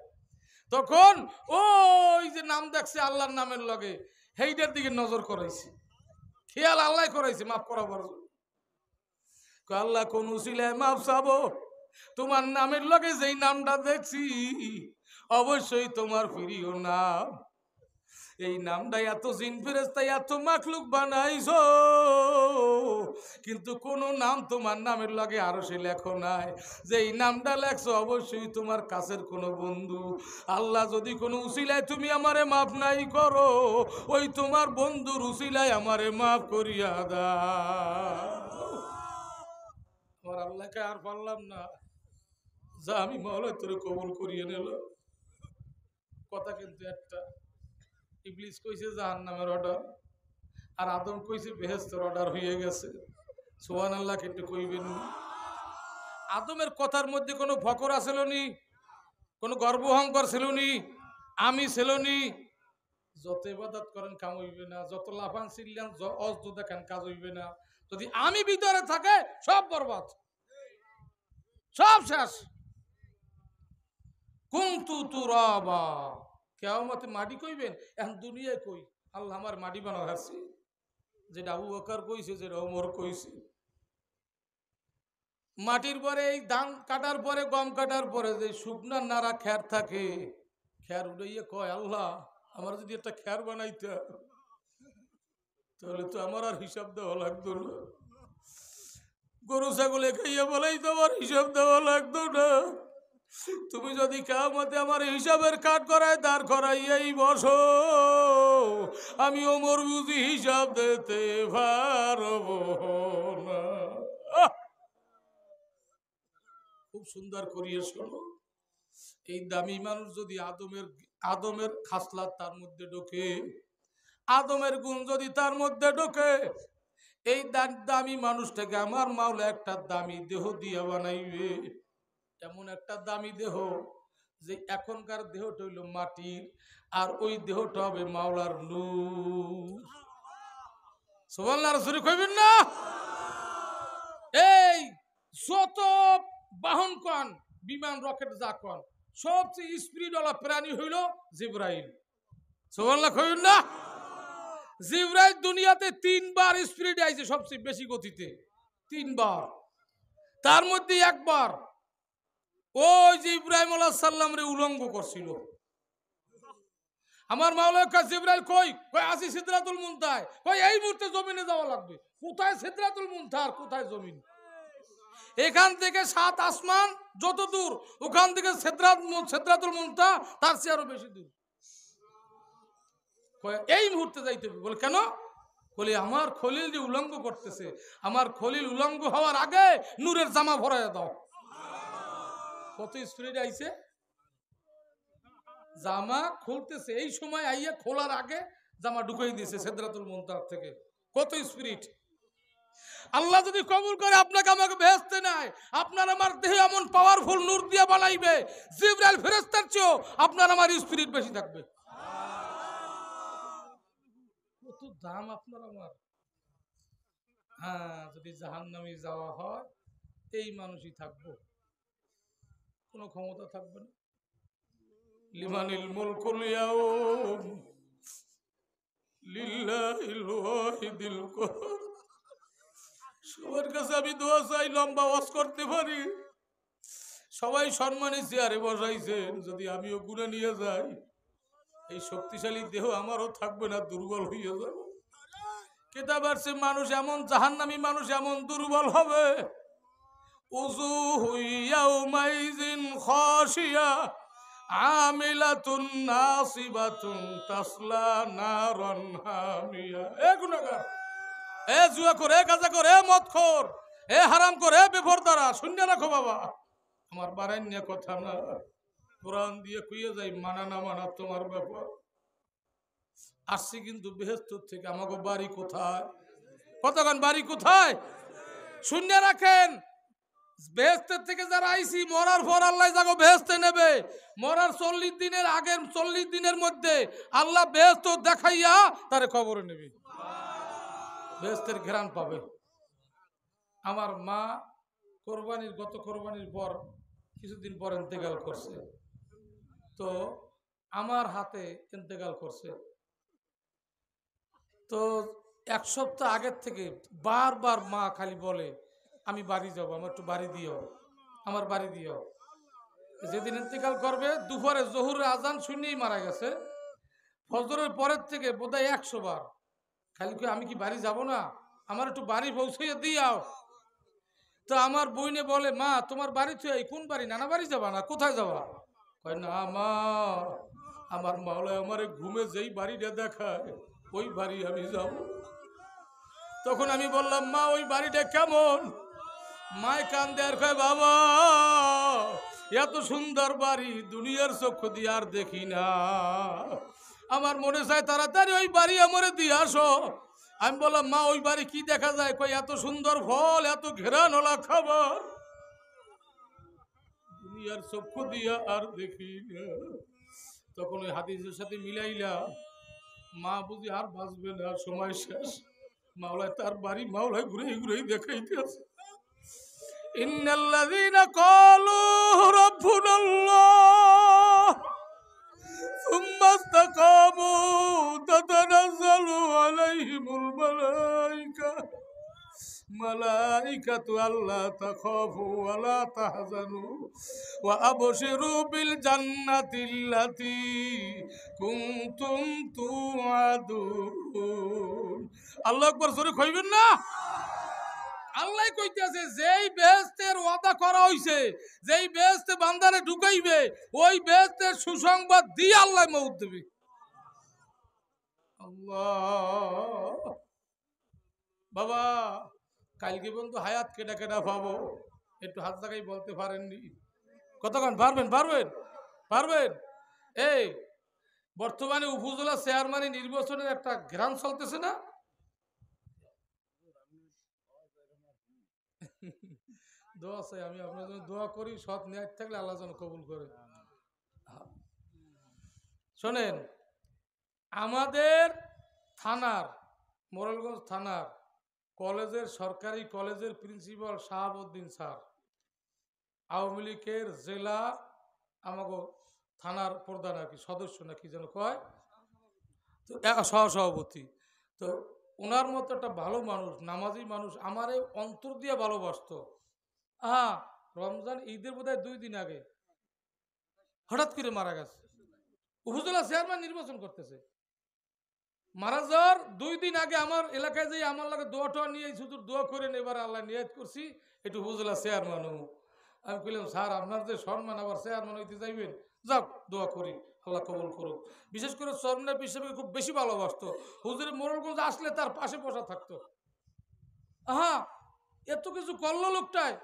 তখন ওই যে নাম দেখছে আল্লাহর নামের লগে, হেইটার দিকে নজর করাইছে, খেয়াল আল্লাহ করাইছে মাফ করাবার জন্য। আল্লাহ কোন উসিলায় মাফ চাবো? তোমার নামের লগে যেই নামটা দেখছি অবশ্যই তোমার প্রিয় নাম। এই নামটা এত জিন ফেরেশতা এত মাখলুক বানাইছো, কিন্তু কোন নাম তোমার নামের লগে আরো সে লেখো নাই। যে এই নামটা লেখছো অবশ্যই তোমার কাছের কোনো বন্ধু। আল্লাহ যদি কোনো উসিলায় তুমি আমারে মাফ নাই করো, ওই তোমার বন্ধুর উসিলায় আমারে মাফ করিয়া দাও। আমার আল্লাহকে আর পারলাম না, যা আমি মাওলা তোরে কবুল করিয়ে নিল। কথা কিন্তু একটা, ইবলিস কইছে জাহান্নামের অর্ডার, আর আদম কইছে বেহেশতের অর্ডার হয়ে গেছে। সুবহানাল্লাহ কিন্তু কইবেন না। আদমের কথার মধ্যে কোনো ফকর আছিল নি, কোনো গর্ব অহংকার ছিল নি, আমি ছিল নি। যত ইবাদত করেন কাম হইবে না, যত লাফান চিল্লান অজদু দেখেন কাজ হইবে না। যদি আমি ভিতরে থাকে সব বরবাদ, সব শেষ। কুনতু তুরাবা, কিয়ামতে মাটি কইবেন, এখন দুনিয়ায় কই আল্লাহ আমার মাটি বানায় আছে। যেটা আবু বকর কইছে, যেটা ওমর কইছে। মাটির পরে এই ধান কাটার পরে, গম কাটার পরে যে শুকনা নাড়া খ্যার থাকে, খ্যার উড়াইয়া কয় আল্লাহ আমার যদি একটা খ্যার বানাইতে তাহলে তো আমার আর হিসাব দেওয়া লাগতো না। গরু ছাগলে খাইয়া বলেই তো আমার হিসাব দেওয়া লাগতো না। তুমি যদি কিয়ামতে আমার হিসাবের কাঠ করায় দাঁড় করাইয়াই বসো, আমি ওমর বুঝি হিসাব দিতে পারবো না। খুব সুন্দর করিয়া শোনো, এই দামি মানুষ যদি আদমের খাসলাত তার মধ্যে ঢোকে, আদমের গুণ যদি তার মধ্যে ঢোকে, এই দামি মানুষটাকে আমার মাওলা একটা দামি দেহ দিয়া বানাইবে। এমন একটা দামি দেহ যে এখনকার দেহটা হইল মাটির, আর ওই দেহটা হবে মাওলার নূর। সুবহানাল্লাহ রাসূল কইবেন না? এই যত বাহন কন, বিমান রকেট যা কন, সবচেয়ে স্পিরিটওয়ালা প্রাণী হইল জিবরাইল। সুবহানাল্লাহ কইবেন না? জিবরাইল দুনিয়াতে 3 বার স্পিরিট আইছে, সবচেয়ে বেশি গতিতে 3 বার। তার মধ্যে একবার ওই যে ইব্রাহিম আলাইহিস সালাম রে উলঙ্গ করছিল। আমার মাওলা কয় জিবরাইল কই? কয় আসি সিদরাতুল মুনতাহ। কয় এই মুহূর্তে জমিনে যাওয়া লাগবে। কোথায় সিদরাতুল মুনতাহ আর কোথায় জমিন? এখান থেকে 7 আসমান যত দূর, ওখান থেকে সিদরাতুল মুনতাহ তার চেয়ে আরো বেশি দূর। কয় এই মুহূর্তে যাইতে হবে। বলে কেন? বলে আমার খলিল যে উলঙ্গ করতেছে, আমার খলিল উলঙ্গ হওয়ার আগে নূরের জামা ভরাইয়া দাও। কত স্পিরিট আইছে, জামা খুলতেছে, এই সময় আইয়া খোলার আগে জামা ঢুকাই দিয়েছে সিদরাতুল মুনতাহ থেকে। কত স্পিরিট! আল্লাহ যদি কবুল করে আপনাকে আমাকে বেহেশতে নাই, আপনার আমার দেহে এমন পাওয়ারফুল নূর দিয়ে বানাইবে, জিবরাইল ফেরেশতার চেয়েও আপনার আমার স্পিরিট বেশি থাকবে। কত দাম আপনার আমার। হ্যাঁ, যদি জাহান্নামে যাওয়া হয় এই মানুষই থাকবো, কোনো ক্ষমতা থাকবে না। লিমানিল মুলকুল ইয়াউম লিল্লাহিল ওয়াহিদিল কাহার। সবার কাছে আমি দোয়া চাই লম্বা ওয়াজ করতে পারি। সবাই সম্মানী চেয়ারে বসাইছেন, যদি আমিও গুণে নিয়ে যাই এই শক্তিশালী দেহ আমারও থাকবে না, দুর্বল হয়ে যাব। কিতাব আছে মানুষ এমন জাহান্নামী মানুষ এমন দুর্বল হবে, উযুহু ইয়াউমাইযিন খাশিয়া আমিলাতুন নাসিবাতুন তাসলা নারান হামিয়া। এ গুনাহগার, এ জুয়াখোর, এ গাঁজাখোর, এ মদখোর, এ হারামখোর, এ বেপরদারা, শুনে রাখো বাবা, আমার বারান্য কথা না, কোরআন দিয়ে কইয়ে যাই, মানা না মানা তোমার ব্যাপার। আসছি কিন্তু বেহেশত থেকে। আমাকে বাড়ি কোথায়? কতক্ষণ বাড়ি কোথায়? শুনে রাখেন, বেহেশতের থেকে যারা আইসি মরার পর আল্লাহ যাগো বেহেশতে নেবে। মরার 40 দিনের আগের 40 দিনের মধ্যে আল্লাহ বেহেশত দেখাইয়া তারে কবরে নেবে, বেহেশতের ঘেরান পাবে। আমার মা গত কোরবানির পর কিছুদিন পর ইন্তেকাল করছে, তো আমার হাতে ইন্তেকাল করছে। তো 1 সপ্তাহ আগের থেকে বারবার মা খালি বলে আমি বাড়ি যাব, আমার একটু বাড়ি দিও, আমার বাড়ি দিও। যেদিন ইন্তেকাল করবে দুপুরে জোহরের আজান শুনেই মারা গেছে, ফজরের পরের থেকে বোধহয় 100 বার খালি কই আমি কি বাড়ি যাব না, আমার একটু বাড়ি পৌঁছাইয়া দিয়াও। তো আমার বইনে বলে মা তোমার বাড়ি তুই কোন বাড়ি, নানা বাড়ি যাবা না, কোথায় যাবা? কয় না মা, আমার মাওলা আমার ঘুমে যেই বাড়িটা দেখায় ওই বাড়ি আমি যাব। তখন আমি বললাম মা ওই বাড়িটা কেমন? মায় কান্দে আর কয় বাবা এত সুন্দর বাড়ি দুনিয়ার চক্ষু দিয়ে আর দেখি না, আমার মনে চায় তাড়াতাড়ি ওই বাড়ি আমারে দিয়ে আসো। আমি বললাম মা ওই বাড়ি কি দেখা যায়? কই এত সুন্দর ফল, এত ঘেরানোলা খাবার দুনিয়ার চক্ষু দিয়া আর দেখি না। তখন ওই হাদিসের সাথে মিলাইলাম, মা বুঝি আর বাঁচবে না, সময় শেষ। মাওলায় তার বাড়ি মাওলায় ঘুরে ঘুরে দেখাইতে আছে। ইন্নাল্লাযীনা ক্বালু রাব্বুনাল্লাহ সুম্মা ইসতাকামু তাতানাজ্জালু আলাইহিমুল মালাইকাতু আল্লা তাখাফু ওয়া লা তাহজানু ওয়া আবশিরু বিল জান্নাতিল্লাতী কুনতুম তুআদুন। আল্লাহু আকবার, জোরে কইবেন না? আল্লাহ কইতেছে যেই বেহেশতের ওয়াদা করা হইছে, যেই বেহেশতে বান্দারে ঢুকাইবে, ওই বেহেশতের সুসংবাদ দিয়ে আল্লাহ মউত দেবে। আল্লাহ বাবা, কালকে বন্ধু হায়াত কেডা কেডা পাবো একটু হাত জায়গায় বলতে পারেননি? কতক্ষণ পারবেন? পারবেন? পারবেন? এই বর্তমানে উপজেলা চেয়ারম্যান নির্বাচনের একটা ঘ্রাণ চলতেছে না? দোয়া চাই, আমি আপনার জন্য দোয়া করি, সৎ নিয়ত থাকলে আল্লাহ যেন কবুল করে। শোনেন, আমাদের থানার, মোরেলগঞ্জ থানার কলেজের, সরকারি কলেজের প্রিন্সিপাল শাহাবুদ্দিন স্যার, আওয়ামী লীগের জেলা আমাকে থানার প্রধান আর কি, সদস্য নাকি যেন কয়, তো সহসভাপতি। তো ওনার মতো একটা ভালো মানুষ, নামাজি মানুষ, আমারে অন্তর দিয়ে ভালোবাসতো। রমজান ঈদের বোধহয় 2 দিন আগে হঠাৎ করে মারা গেছে। উপজেলা চেয়ারম্যান নির্বাচন করতেছে, মারা যাওয়ার 2 দিন আগে আমার এলাকায় যাই আমার লাগে দোয়া টোয়া নিয়ে শুধু দোয়া করে এবার আল্লাহ নিয়ত করছি একটু উপজেলা চেয়ারম্যান হবো। আমি কইলাম স্যার আপনার যে সম্মান, আবার চেয়ারম্যান হইতে যাইবেন, যাও দোয়া করি আল্লাহ কবুল করুক। বিশেষ করে চেয়ারম্যান হিসেবে খুব বেশি ভালোবাসতো, হুজুরে মোরেলগঞ্জ আসলে তার পাশে বসা থাকতো। এত কিছু করলো লোকটায়,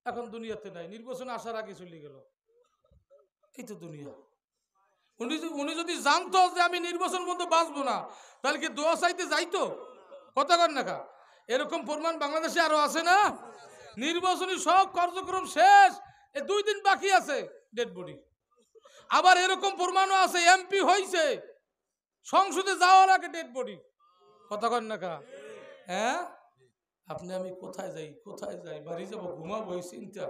এখন দুনিয়াতে নাই, নির্বাচনে আসার আগে চলে গেল। এই তো দুনিয়া। উনি যদি জানতো যে আমি নির্বাচন পর্যন্ত বাঁচবো না, তাহলে কি দোয়া চাইতে যাইতো? কথা কর না কা? এরকম প্রমাণ বাংলাদেশে আরো আছে না? নির্বাচনী সব কার্যক্রম শেষ, 2 দিন বাকি আছে ডেড বডি। আবার এরকম প্রমাণও আছে এমপি হইছে, সংসদে যাওয়ার আগে ডেড বডি। কথা কর না কা? হ্যাঁ, আপনি আমি কোথায় যাই, কোথায় যাই, বাড়ি যাবো, ঘুমাবো, এই চিন্তা।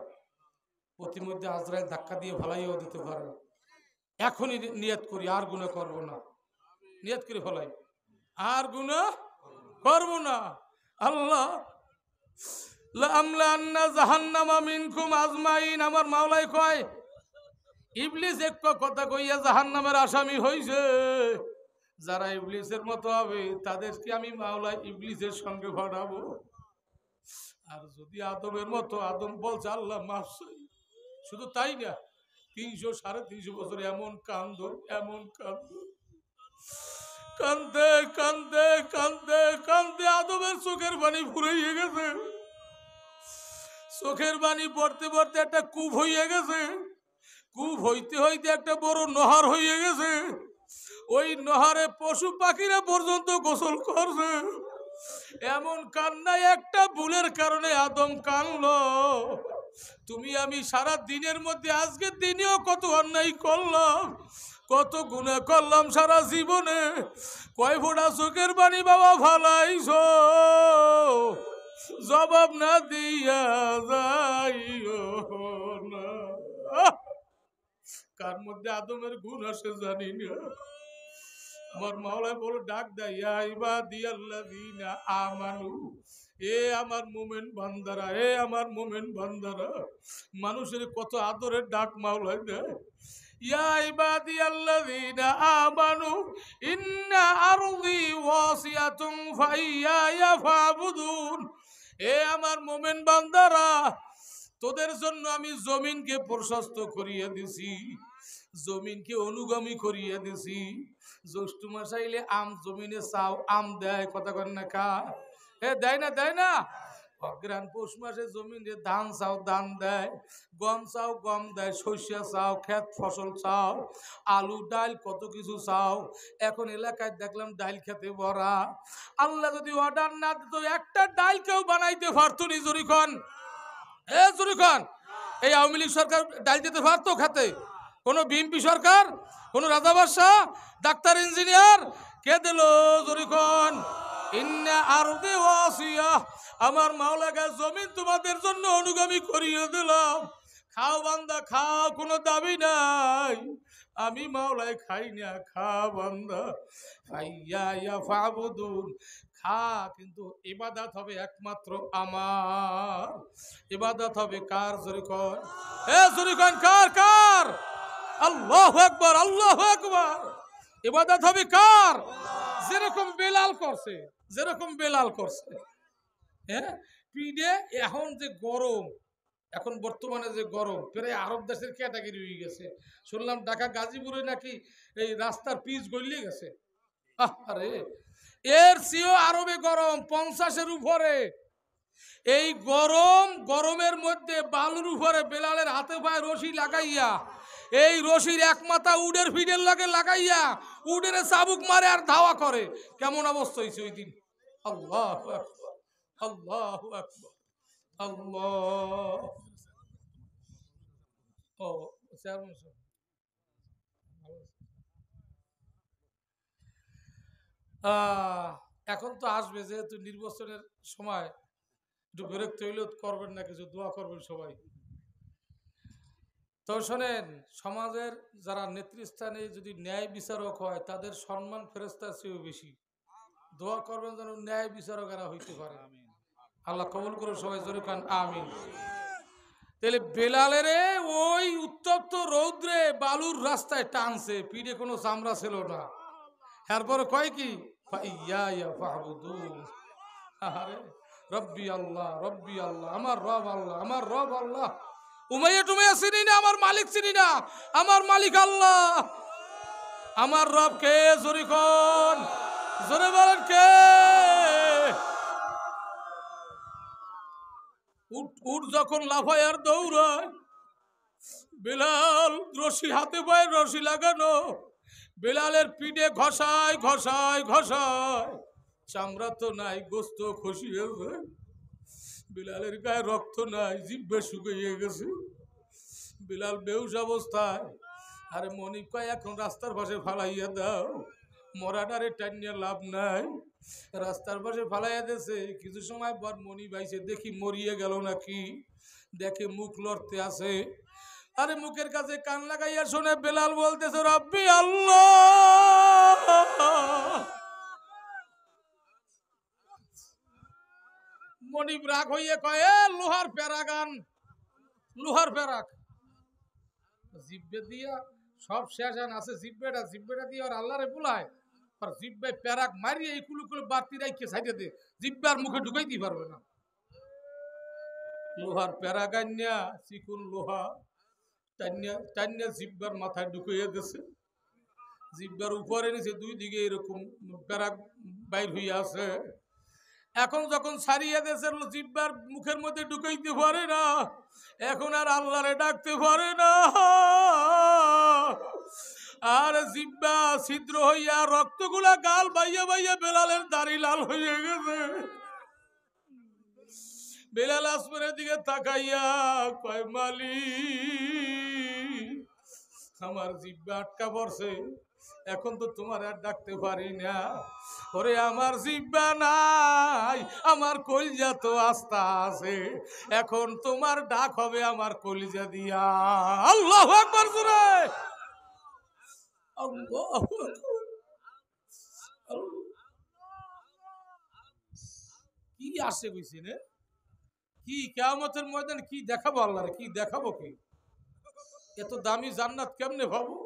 প্রতিমধ্যে আজরাইল ধাক্কা দিয়ে ভালাইও দিতে পারে। এখনই নিয়ত করি আর গুনাহ করব না, নিয়ত করে ফেলাই আর গুনাহ করব না। আল্লাহ লামলান্না জাহান্নামা মিনকুম আজমাইন, আমার মাওলাই কয় ইবলিস এক কথা কইয়া জাহান্নামের আসামি হইছে, যারা ইবলিসের মতো হবে তাদেরকে আমি মাওলাই ইবলিসের সঙ্গে ভাড়াবো। আর যদি আদমের মতো, আদম বলছে আল্লাহ মাফ চাই, শুধু তাই না 300-350 বছর এমন কান্দ, এমন কান্দ, কান্দে কান্দে কান্দে কান্দে আদমের চোখের পানি ফুরাইয়ে গেছে, চোখের পানি পড়তে পড়তে একটা কূপ হইয়া গেছে, কূপ হইতে হইতে একটা বড় নহর হইয়া গেছে, ওই নহরে পশু পাখিরা পর্যন্ত গোসল করছে। এমন কান্নায় একটা ভুলের কারণে আদম কানলো। তুমি আমি সারা দিনের মধ্যে আজকের দিনেও কত অন্যায় করলাম, কত গুনাহ করলাম সারা জীবনে, কয় ফোঁটা চোখের পানি বাবা ফালাইছো, জবাব না দিয়া যাইও না। কার মধ্যে আদমের গুণ আসে জানি না। আমার মাওলায় বড় ডাক দেয়, ইয়া ইবাদিয়াল্লাযীনা আমানু, এ আমার মুমিন বান্দারা, এ আমার মুমিন বান্দারা। মানুষের কত আদরের ডাক মাওলায় দেয়, ইয়া ইবাদিয়াল্লাযীনা আমানু ইন্না আরদি ওয়াসিয়াতুন ফাইয়ায়া ফাবুদুন। এ আমার মুমিন বান্দারা, তোদের জন্য আমি জমিনকে প্রশস্ত করিয়ে দিছি, জমিনকে অনুগামী করিয়ে দিছি। জ্যৈষ্ঠ মাস আইলে আম জমিনে চাও, আম দেয়, কথা কন না কা এ দেয় না, দেয় না। অগ্রাণ পৌষ মাসে জমিনে ধান চাও, ধান দেয়, গম চাও, গম দেয়, শস্য চাও, ক্ষেত ফসল চাও, আলু ডাল কত কিছু চাও। এখন এলাকায় দেখলাম ডাল খেতে ভরা। আল্লাহ যদি অর্ডার না দিত একটা ডাল কেউ বানাইতে পারতো নি? জরিখন এ জরিখন, এই আওয়ামী লীগ সরকার ডাল দিতে পারতো খেতে? কোন বিএনপি সরকার, কোন রাজা বাদশাহ, ডাক্তার, ইঞ্জিনিয়ার কে দিল? জরিখন ইন্না আরদি ওয়াসিয়া, আমার মাওলাকে জমিন তোমাদের জন্য অনুগামী করিয়ে দিলাম, খাও বান্দা খাও, কোনো দাবি নাই, আমি মাওলায় খাই না, খা বান্দা ফাইয়া ফাবুদুন, খা, কিন্তু ইবাদত হবে একমাত্র আমার। ইবাদত হবে কার? জরিখন এ জরিখন কার? কার? আল্লাহু আকবার, আল্লাহু আকবার। ইবাদত হবে কার? যেরকম বেলাল করছে, যেরকম বেলাল করছে। হ্যাঁ, পিঠে এখন যে গরম, এখন বর্তমানে যে গরম, প্রায় আরব দেশের ক্যাটাগরি হয়ে গেছে। শুনলাম ঢাকা গাজীপুরে নাকি এই রাস্তার পিচ গলিয়ে গেছে। আরে এর চেয়েও আরবে গরম, 50-এর উপরে। এই গরম, গরমের মধ্যে বালুর উপরে বেলালের হাতে পায়ে রশি লাগাইয়া, এই রশির এক মাথা উডের ফিডের লাগে লাগাইয়া উডের চাবুক মারে আর ধাওয়া করে। কেমন অবস্থা হয়েছে ওই দিন? আল্লাহু আকবার, আল্লাহু আকবার, আল্লাহ। ও এখন তো আসবে, যেহেতু নির্বাচনের সময় একটু বিরক্ত হইলেও করবেন না, কিছু দোয়া করবেন সবাই। তো শোনেন, সমাজের যারা নেতৃস্থানে যদি ন্যায় বিচারক হয় তাদের সম্মান ফেরেশতার চেয়েও বেশি। দোয়া করবেন যেন ন্যায় বিচারকেরা হইতে পারে। আল্লাহ কবুল করে সবাই জোরে কান আমিন। তাহলে বেলালের ওই উত্তপ্ত রৌদ্রে বালুর রাস্তায় টানছে, পিঠে কোনো চামড়া ছিল না। এরপরে কয় কি? রব্বি আল্লাহ, রব্বি আল্লাহ, আমার রব আল্লাহ, আমার রব আল্লাহ। উমাইয়া টুমাইয়া চিনি না, আমার মালিক চিনি না, আমার মালিক আল্লাহ। আমার রব কে? জোরে কোন, জোরে বলেন কে? উট যখন লাফায় আর দৌড়ায়, বেলাল রশি হাতে পায়ে রশি লাগানো, বেলালের পিঠে ঘষায় ঘষায় ঘষায়, চামড়া তো নাই, গোস্ত খসিয়ে যায়, বেলালের গায়ে রক্ত নাই, জিভে শুকিয়ে গেছে, বেলাল বেহুশ অবস্থায়। আরে মনিব কয় এখন রাস্তার পাশে ফালাইয়া দাও, মরাটারে টাইনিয়া লাভ নাই। রাস্তার পাশে ফালাইয়া দিয়েছে। কিছু সময় পর মনিব আইছে, দেখি মরিয়ে গেল নাকি, দেখে মুখ লড়তে আছে। আরে মুখের কাছে কান লাগাইয়া শুনে বেলাল বলতেছে রব্বি আল্লাহ। মনিব রাগ হইয়া কয় লোহার প্যারাগান, লোহার প্যারাক জিব্বে দিয়া সব শেষ আছে, জিব্বেটা দিয়ে আর আল্লাহরে বুলায় আর জিব্বে প্যারাক মারি এই কুলুকুলো বাড়তি রাইকে সাইডে দে, জিব্বার মুখে ঢুকাইতে পারবে না। লোহার প্যারাগান্যা চিকুন লোহা টান্যা জিব্বার মাথায় ঢুকিয়ে দিছে, জিব্বার উপরে নিচে দুই দিকে এরকম প্যারাক বাইর হইয়া আছে। এখন যখন ছাড়িয়ে দিয়েছে জিব্বার মুখের মধ্যে ঢুকাইতে পারে না, এখন আর আল্লাহরে ডাকতে পারে না, আর জিব্বা ছিদ্র হইয়া রক্তগুলা গাল বাইয়া বাইয়া বেলালের দাড়ি লাল হয়ে গেছে। বেলাল আসমানের দিকে তাকাইয়া কয় মালিক আমার জিব্বা আটকা পড়ছে, এখন তো তোমার আর ডাকতে পারি না। ওরে আমার জিব্বা নাই, আমার কলিজা তো আস্থা আছে, এখন তোমার ডাক হবে আমার কলিজা দিয়া। আল্লাহু আকবার জোরে আল্লাহু আকবার। কি আসে কইছি রে, কি কিয়ামতের ময়দানে কি দেখাবো আল্লাহরে, কি দেখাবো, কি এত দামি জান্নাত কেমনে পাবো,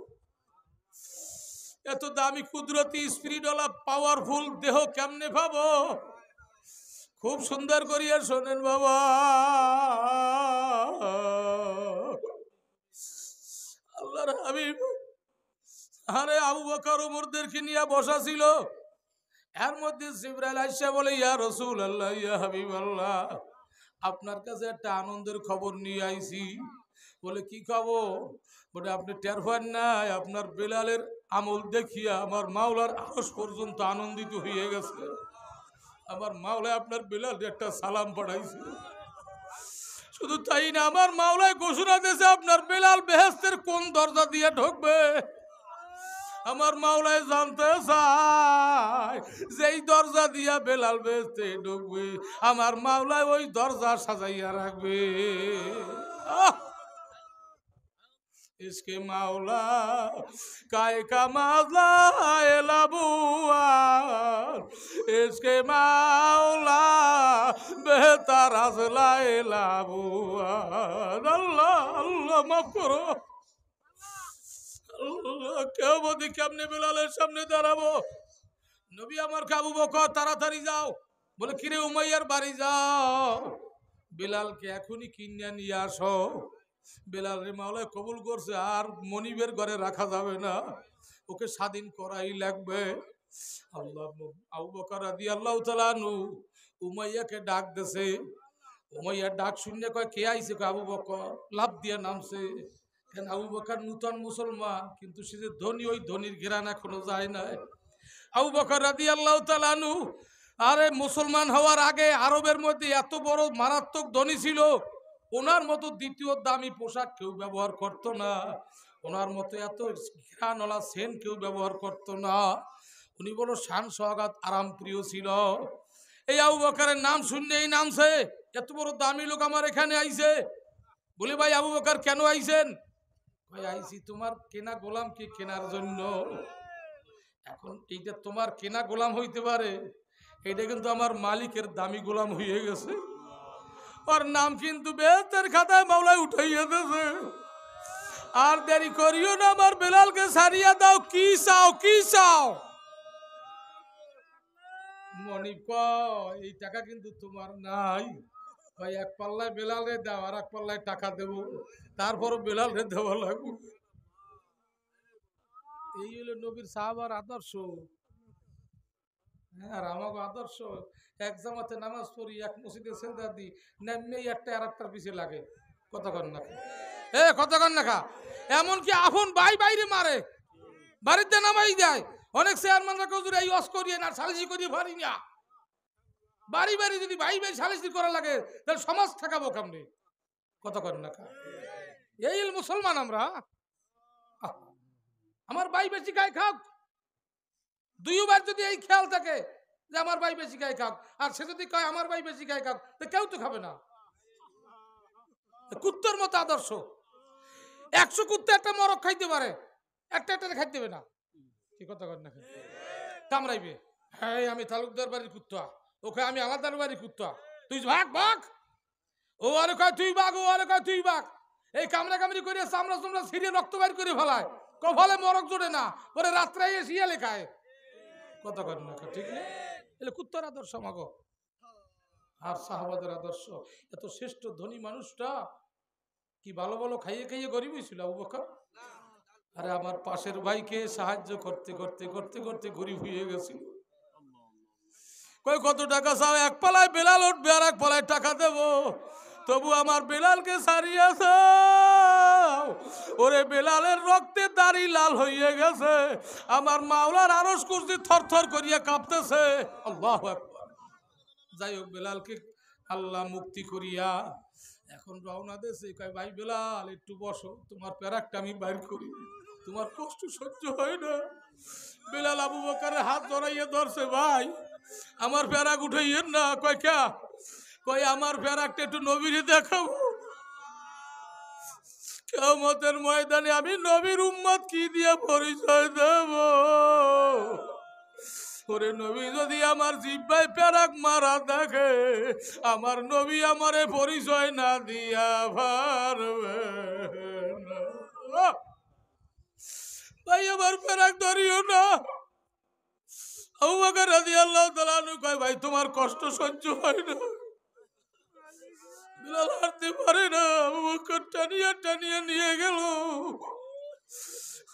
এত দামি কুদরতি স্পিরিটওয়ালা পাওয়ারফুল দেহ কেমনে পাবো। খুব সুন্দর করিয়া শোনেন বাবা, আল্লাহর হাবিব আরে আবু বকর ওমরদেরকে নিয়ে বসা ছিল, এর মধ্যে জিবরাইল আইসা বলে ইয়া রাসূলুল্লাহ ইয়া হাবিবাল্লাহ আপনার কাছে একটা আনন্দের খবর নিয়ে আইছি। বলে কি খবর? বলে আপনি টের পান নাই আপনার বেলালের আমল দেখিয়া আমার মাওলার আরশ পর্যন্ত আনন্দিত হয়ে গেছে, আমার মাওলা আপনার বেলাল একটা সালাম পাঠাইছে। শুধু তাই না, আমার মাওলায় ঘোষণা দিয়েছে আপনার বেলাল বেহেশতের কোন দরজা দিয়ে ঢুকবে। আমার মাওলায় জানতে চায় যেই দরজা দিয়া বেলাল বেহেশতে ঢুকবে আমার মাওলায় ওই দরজা সাজাইয়া রাখবে। इसके मौला काय का मौला एलाबुआर, इसके मौला बेहतर असला एलाबुआर। अल्लाह अल्लाह माफ करो, কেমনে কেমনে বেলালের সামনে দাঁড়াবো। নবী আমার আবু বকর তাড়াতাড়ি যাও, বলে কিরে উমাইয়ার বাড়ি যাও, বেলালকে এখনই কিনে নিয়ে আসো। বেলাল রে মাওলায় কবুল করছে, আর মনিবের ঘরে রাখা যাবে না, ওকে স্বাধীন করাই লাগবে। আল্লাহ আবু বকর রাদিয়াল্লাহু তাআলা আনহু উমাইয়াকে ডাক দেছে, উমাইয়ার ডাক শুনে কয় কে আইছে? আবু বকর লাভ দিয়ে নামছে। কেন আবু বকর নূতন মুসলমান, কিন্তু সে যে ধনী, ওই ধনীর ঘেরান এখনো যায় না। আবু বকর রাদিয়াল্লাহু তাআলা আনহু আরে মুসলমান হওয়ার আগে আরবের মধ্যে এত বড় মারাত্মক ধনী ছিল, ওনার মতো দ্বিতীয় দামি পোশাক কেউ ব্যবহার করতো না, ওনার মতো এত ঘ্রাণওয়ালা সেন কেউ ব্যবহার করতো না। উনি বড় শান সোহাগাত আরাম প্রিয় ছিল। এই আবু বকরের নাম শুনলেই নামছে, এত বড় দামি লোক আমার এখানে আইছে। বলি ভাই আবু বকর কেন আইছেন? ভাই আইছি তোমার কেনা গোলামকে কেনার জন্য। এখন এইটা তোমার কেনা গোলাম হইতে পারে, এটা কিন্তু আমার মালিকের দামি গোলাম হয়ে গেছে, ওর নাম কিন্তু বেহেশতের খাতায় মাওলায় উঠাইয়া দিয়েছে। আর দেরি করিও না, আমার বেলালকে ছাড়িয়া দাও। কি চাও, কি চাও? মনিব কয় এই টাকা কিন্তু তোমার নাই, ভাই এক পাল্লায় বেলালে দাও, আর এক পাল্লায় টাকা দেব, তারপরও বেলালে দেওয়া লাগবে। এই হলো নবীর সাহাবার আদর্শ। আর আমাকে আদর্শ এক জামাতে নামাজ পড়ি, এক মসজিদে সেজদা দিই, নেমেই একটা আর একটার পিছিয়ে লাগে। কতক্ষণ না কতক্ষণ না খা, এমনকি আপন ভাই বাইরে মারে, বাড়িতে নামাই দেয়। অনেক চেয়ারম্যানরা কেউ এই অস করিয়ে না, সালিসি করিয়ে পারি না। বাড়ি বাড়ি যদি ভাই ভাই সালিসি করা লাগে তাহলে সমাজ ঠেকাবো কেমনি? কতক্ষণ না খা, এই মুসলমান আমরা। আমার ভাই বেশি গায়ে খাক, দুইবার যদি এই খেয়াল থাকে যে আমার ভাই বেশি গায়ে খাক, আর সে যদি কয় আমার ভাই বেশি গায়ে খাক, তো কেউ তো খাবে না। কুত্তর মতো আদর্শ। 100 কুত্তা একটা মরক খাইতে পারে, একটা খাইতে দেবে না। কি কথা কর না, কামড়াইবে। হ্যাঁ আমি তালুকদার বাড়ির কুত্তা, ওকে আমি আলাদার বাড়ির কুত্তা, তুই ভাগ ভাগ। ও আরে কয় তুই বাঘ, ও আরে কয় তুই বাঘ। এই কামড়া কামড়ি করে চামড়া চামড়া ছিঁড়ে রক্ত বাইর করে ফেলায়, কফলে মরক জোড়ে না, পরে রাত্রে শিয়ালে খায়। কথা কর না, ঠিক নেই? এলে কুত্তার আদর্শ আমাগো আর সাহাবাদের আদর্শ। এত শ্রেষ্ঠ ধনী মানুষটা কি ভালো ভালো খাইয়ে খাইয়ে গরিব হয়েছিল আবু বকর? আরে আমার পাশের ভাইকে সাহায্য করতে করতে করতে করতে গরিব হয়ে গেছিল। কই কত টাকা চাও? এক পালায় বেলাল উঠবে আর এক পালায় টাকা দেব, তবু আমার বেলালকে ছাড়িয়েছ। ওরে বেলালের রক্তে দাড়ি লাল হয়ে গেছে, আমার মাওলার আরশ কুরসি থরথর করিয়া কাঁপতেছে। আল্লাহু আকবার। যাই হোক, বেলালকে আল্লাহ মুক্তি করিয়া এখন রওনা দেশে। কয় ভাই বেলাল একটু বসো, তোমার প্যারাকটা আমি বাইর করি, তোমার কষ্ট সহ্য হয় না। বেলাল আবু বকরের হাত জড়াইয়া ধরছে, ভাই আমার প্যারাক উঠাইয়েন না। কয় কে? কয় আমার প্যারাকটা একটু নবীরে দেখাবো, কিয়ামতের ময়দানে আমি নবীর উম্মত কি দিয়ে পরিচয় দেব। ওরে নবী যদি আমার জিহ্বায় প্যারাক মারা দেখে, আমার নবী আমারে পরিচয় না দিয়া পারবে না। ভাই আমার প্যারাক ধরিও না। আবু বকর রাদিয়াল্লাহু তাআলা আনহু কয়, ভাই তোমার কষ্ট সহ্য হয় না। বেলাল হাঁটতে পারে না, আবু বকর টানিয়া টানিয়া নিয়ে গেল।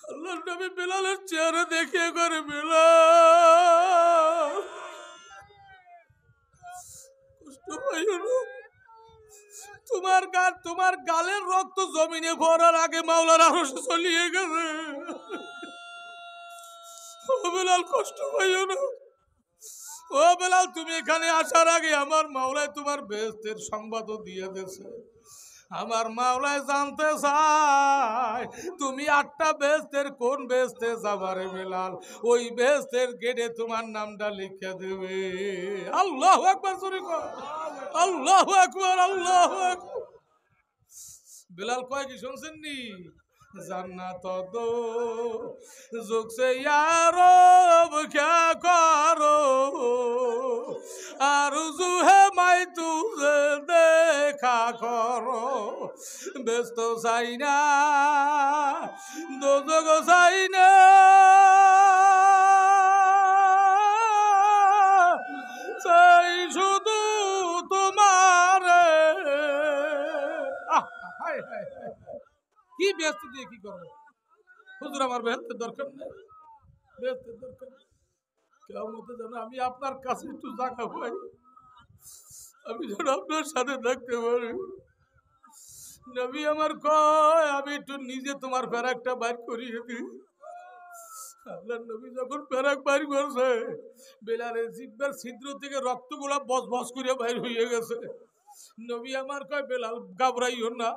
আল্লাহর নবী বেলালের চেহারা দেখিয়ে করে, বেলাল কষ্ট পাইও না, তোমার গালের রক্ত জমিনে পড়ার আগে মাওলার আরশে চলিয়ে গেছে। ও বেলাল কষ্ট পাইও না। ও বেলাল, তুমি এখানে আসার আগে আমার মাওলায় তোমার বেহেশতের সংবাদও দিয়ে দিয়েছে। আমার মাওলায় জানতে চায় তুমি 8টা বেহেশতের কোন বেহেশতে যাবারে বেলাল, ওই বেহেশতের গেটে তোমার নামটা লিখে দেবে। আল্লাহু আকবার, জোরে কর আল্লাহু আকবার, আল্লাহু আকবার। বেলাল কয় কি শুনছেন নি? জান্নাত দো যুগ সে ইয়ারব क्या करो आरज़ू है मैं तुझे देखा करो ব্যস্ত চাই না দোজখ চাই না চাই শুধু তোমার। কি ব্যস্ত দিয়ে কি করবো হুজুর, আমার বেহেশতের দরকার নেই, বেহেশতের দরকার নেই। কিয়ামতে যেন আমি আপনার কাছে একটু জায়গা পাই, আমি যেন আপনার সাথে থাকতে পারি। নবী আমার কয় আমি একটু নিজে তোমার প্যারাকটা বাইর করিয়ে দিই। আল্লাহর নবী যখন প্যারাক বাইর করছে, বেলালের জিহ্বার ছিদ্র থেকে রক্তগুলা বস বস করে বাইর হয়ে গেছে। নবী আমার কয়, বেলাল ঘাবড়াইও না,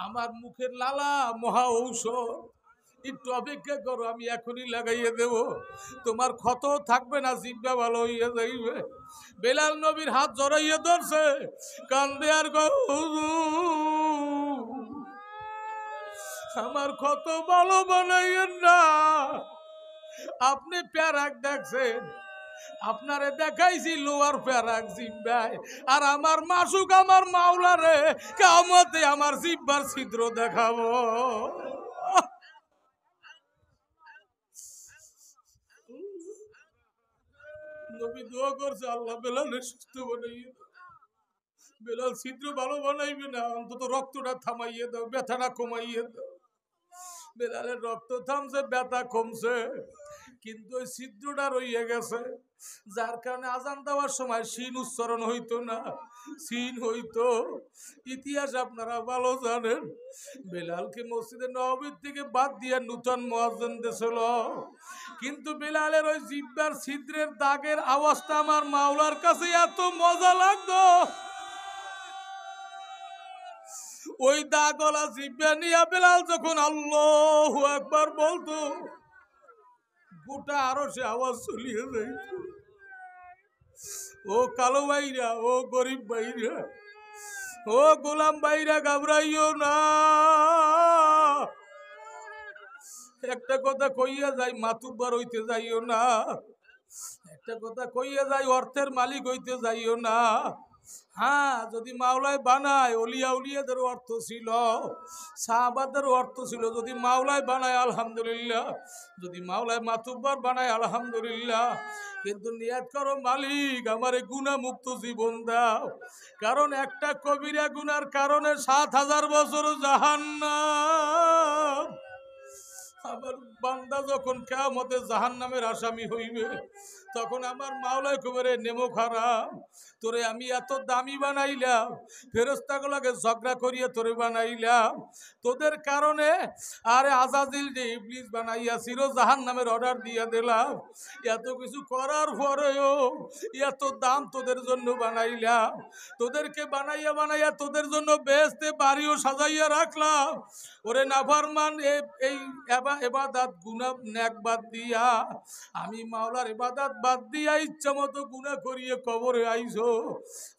আমার মুখের লালা মহা ঔষধ, একটু অপেক্ষা করো, আমি এখনই লাগাইয়ে দেব, তোমার ক্ষত থাকবে না, জিহ্বা ভালো হইয়া যাইবে। বেলাল নবীর হাত জড়াইয়া ধরছে, কান্দে আর কয়, হুজুর আমার ক্ষত ভালো বানাইয়েন না। আপনি প্যারাক দেখছেন, আপনারে দেখাইছি লোয়ার প্যারাক জিহ্বায়, আর আমার মাসুক আমার মাওলারে কিয়ামতে আমার জিহ্বার ছিদ্র দেখাবো। নবী দোয়া করছে, আল্লাহ বেলালের সুস্থ বানাইয়ে দাও। বেলাল ছিদ্র ভালো বানাইবে না, অন্তত রক্তটা থামাইয়ে দাও, ব্যথাটা কমাইয়ে দাও। বেলালের রক্ত থামছে, ব্যথা কমছে, কিন্তু ওই ছিদ্রটা রইয়ে গেছে, যার কারণে আজান দেওয়ার সময় শিন উচ্চারণ হইতো না, সিন হইতো। ইতিহাস আপনারা ভালো জানেন। বেলালকে মসজিদে নববীর থেকে বাদ দিয়ে নূতন মুয়াজ্জিন দিয়েছিল, কিন্তু বেলালের ওই জিহ্বার ছিদ্রের দাগের আওয়াজটা আমার মাওলার কাছে এত মজা লাগতো। ওই দাগলা জিহ্বা নিয়ে বেলাল যখন আল্লাহু আকবার বলতো, গোটা আরো সে আওয়াজ চলিয়ে যাইত। ও কালো ভাইরা, ও গরিব ভাইরা, ও গোলাম ভাইরা ঘাবড়াইও না, একটা কথা কইয়া যাই, মাতুব্বার হইতে যাইও না, একটা কথা কইয়া যাই, অর্থের মালিক হইতে যাইও না। হ্যাঁ, যদি মাওলায় বানায়, অলিয়া উলিয়াদের অর্থ ছিল, সাহাবাদের অর্থ ছিল, যদি মাওলায় বানায় আলহামদুলিল্লাহ, যদি মাওলায় মাতুব্বার বানায় আলহামদুলিল্লাহ। কিন্তু নিয়াত করো মালিক আমারে গুনাহ মুক্ত জীবন দাও, কারণ একটা কবিরা গুনার কারণে ৭,০০০ বছর জাহান্নাম। আমার বান্দা যখন কিয়ামতে জাহান্নামের আসামি হইবে, তখন আমার মাওলায় কবরে নেমো খারাপ, তোরে আমি এত দামি বানাইলাম, ফেরেশতাগুলোকে ঝগড়া করিয়ে তোরে বানাইলাম, তোদের কারণে আরে আজাজিল যে ইবলিস বানাইয়াছিল জাহান্নামের অর্ডার দিয়া দিলাম, এত কিছু করার পরেও এত দাম তোদের জন্য বানাইলাম, তোদেরকে বানাইয়া বানাইয়া তোদের জন্য বেহেশতে বাড়িও সাজাইয়া রাখলাম। ওরে নাফরমান, এই এবাদত গুনাহ নেক বাদ দিয়া, আমি মাওলার ইবাদত বাদ দিয়া ইচ্ছা মতো গুনাহ করিয়ে কবরে আইছো।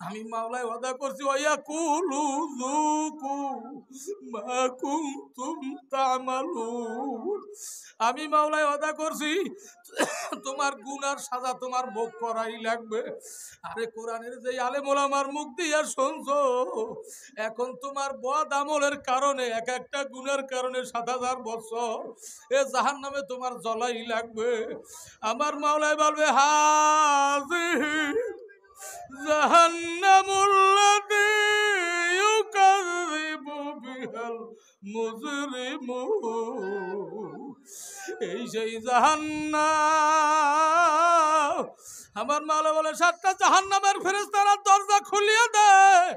আমি মাওলায় ওয়াদা করছি, ওয়াকুলু যুকু মা কুনতুম তা'মালুন, আমি মাওলায় ওয়াদা করছি তোমার গুনার সাজা তোমার ভোগ করাই লাগবে। আরে কোরআনের যে আলেম ওলামার মুখ দিয়া শুনছো, এখন তোমার বদ আমলের কারণে এক একটা গুনার কারণে ৭,০০০ বছর এ জাহান্নামে তোমার জ্বলাই লাগবে। আমার মাওলায় বলবে, হাযিহি জাহান্নামুল্লাতী ইউকাযযিবু বিহাল মুজরিমুন, এই সেই জাহান্নাম। আমার মাওলা বলে ৭টা জাহান্নামের ফেরেশতারা দরজা খুলিয়ে দেয়,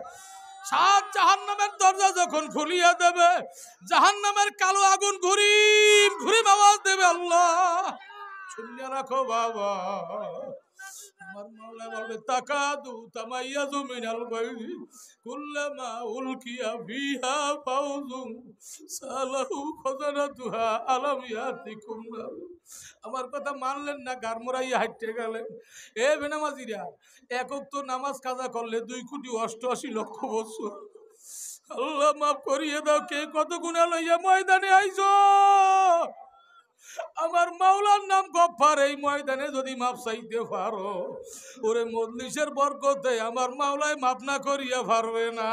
৭ জাহান্নামের দরজা যখন খুলিয়ে দেবে, জাহান্নামের কালো আগুন ঘুরিম ঘুরিম আওয়াজ দেবে, আল্লাহ শুনিয়া রাখো বাবা। আমার মাওলা বলবে, তাকাদু তামাইয়াজু মিনাল গায়জি কুল্লামা উলকিয়া ফিহা ফাউজুন সালাহু খাজানাতুহা আলাম ইয়াতিকুম। আমার কথা মানলেন না, গারমোরাইয়া হাঁটতে গেলেন। এ বেনামাজিরা, একক তো নামাজ কাজা করলে 2,88,00,000 বছর। আল্লাহ মাফ করিয়ে দাও, কে কত গুনাহ লইয়া ময়দানে আইছো। আমার মাওলার নাম গফফার, এই ময়দানে যদি মাপ চাইতে পারো, ওরে মজলিসের বরকতে আমার মাওলায় মাপ না করিয়া পারবে না।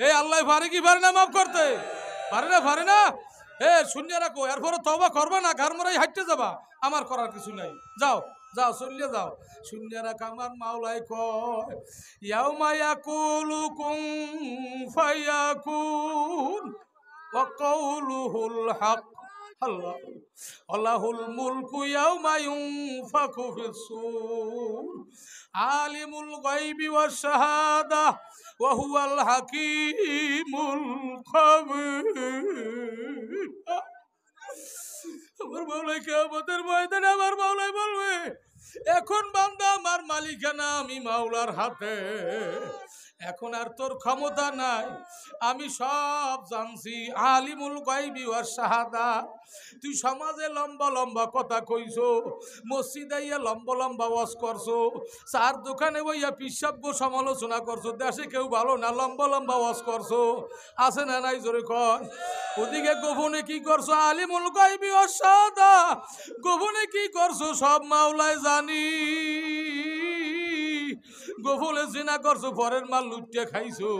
এই আল্লাহ পারে কি পারে না মাফ করতে? পারে না, পারে না। শূন্য রাখো, এরপরে তওবা করবা না, ঘর মরাই হাঁটতে যাবা, আমার করার কিছু নাই, যাও যাও চলিয়ে যাও। শূন্য রাখ, আমার মাওলায় কয়, ইয়াউমা ইয়াকুলু কুন ফায়াকুন ওয়া কাউলুহুল হক, আল্লাহুল মুলকু ইয়াউমা ইউনফাখু ফিস-সূর আলিমুল গায়বি ওয়াশ শাহাদা ওয়া হুয়াল হাকীমুল খাবীর। আমার মাওলাই কিয়ামতের ময়দানে আমার মাওলাই বলবে, এখন বান্দা আমার মালিকানা আমি মাওলার হাতে, এখন আর তোর ক্ষমতা নাই, আমি সব জানছি। আলিমুল গায়বি ওয়াশ শাহাদা, তুই সমাজে লম্বা লম্বা কথা কইছো, মসজিদে ইয়া লম্বা লম্বা ওয়াজ করছো, চার দোকানে বইয়া পিসাব্য সমালোচনা করছো, দেশে কেউ ভালো না, লম্বা লম্বা ওয়াজ করছো, আছে না নাই জোরে কর। ওদিকে গোপনে কি করছো? আলিমুল গায়বি ওয়াশ শাহাদা, গোপনে কি করছো সব মাওলায় জানি। গোপনে জিনা করছো, পরের মাল লুটে খাইছো,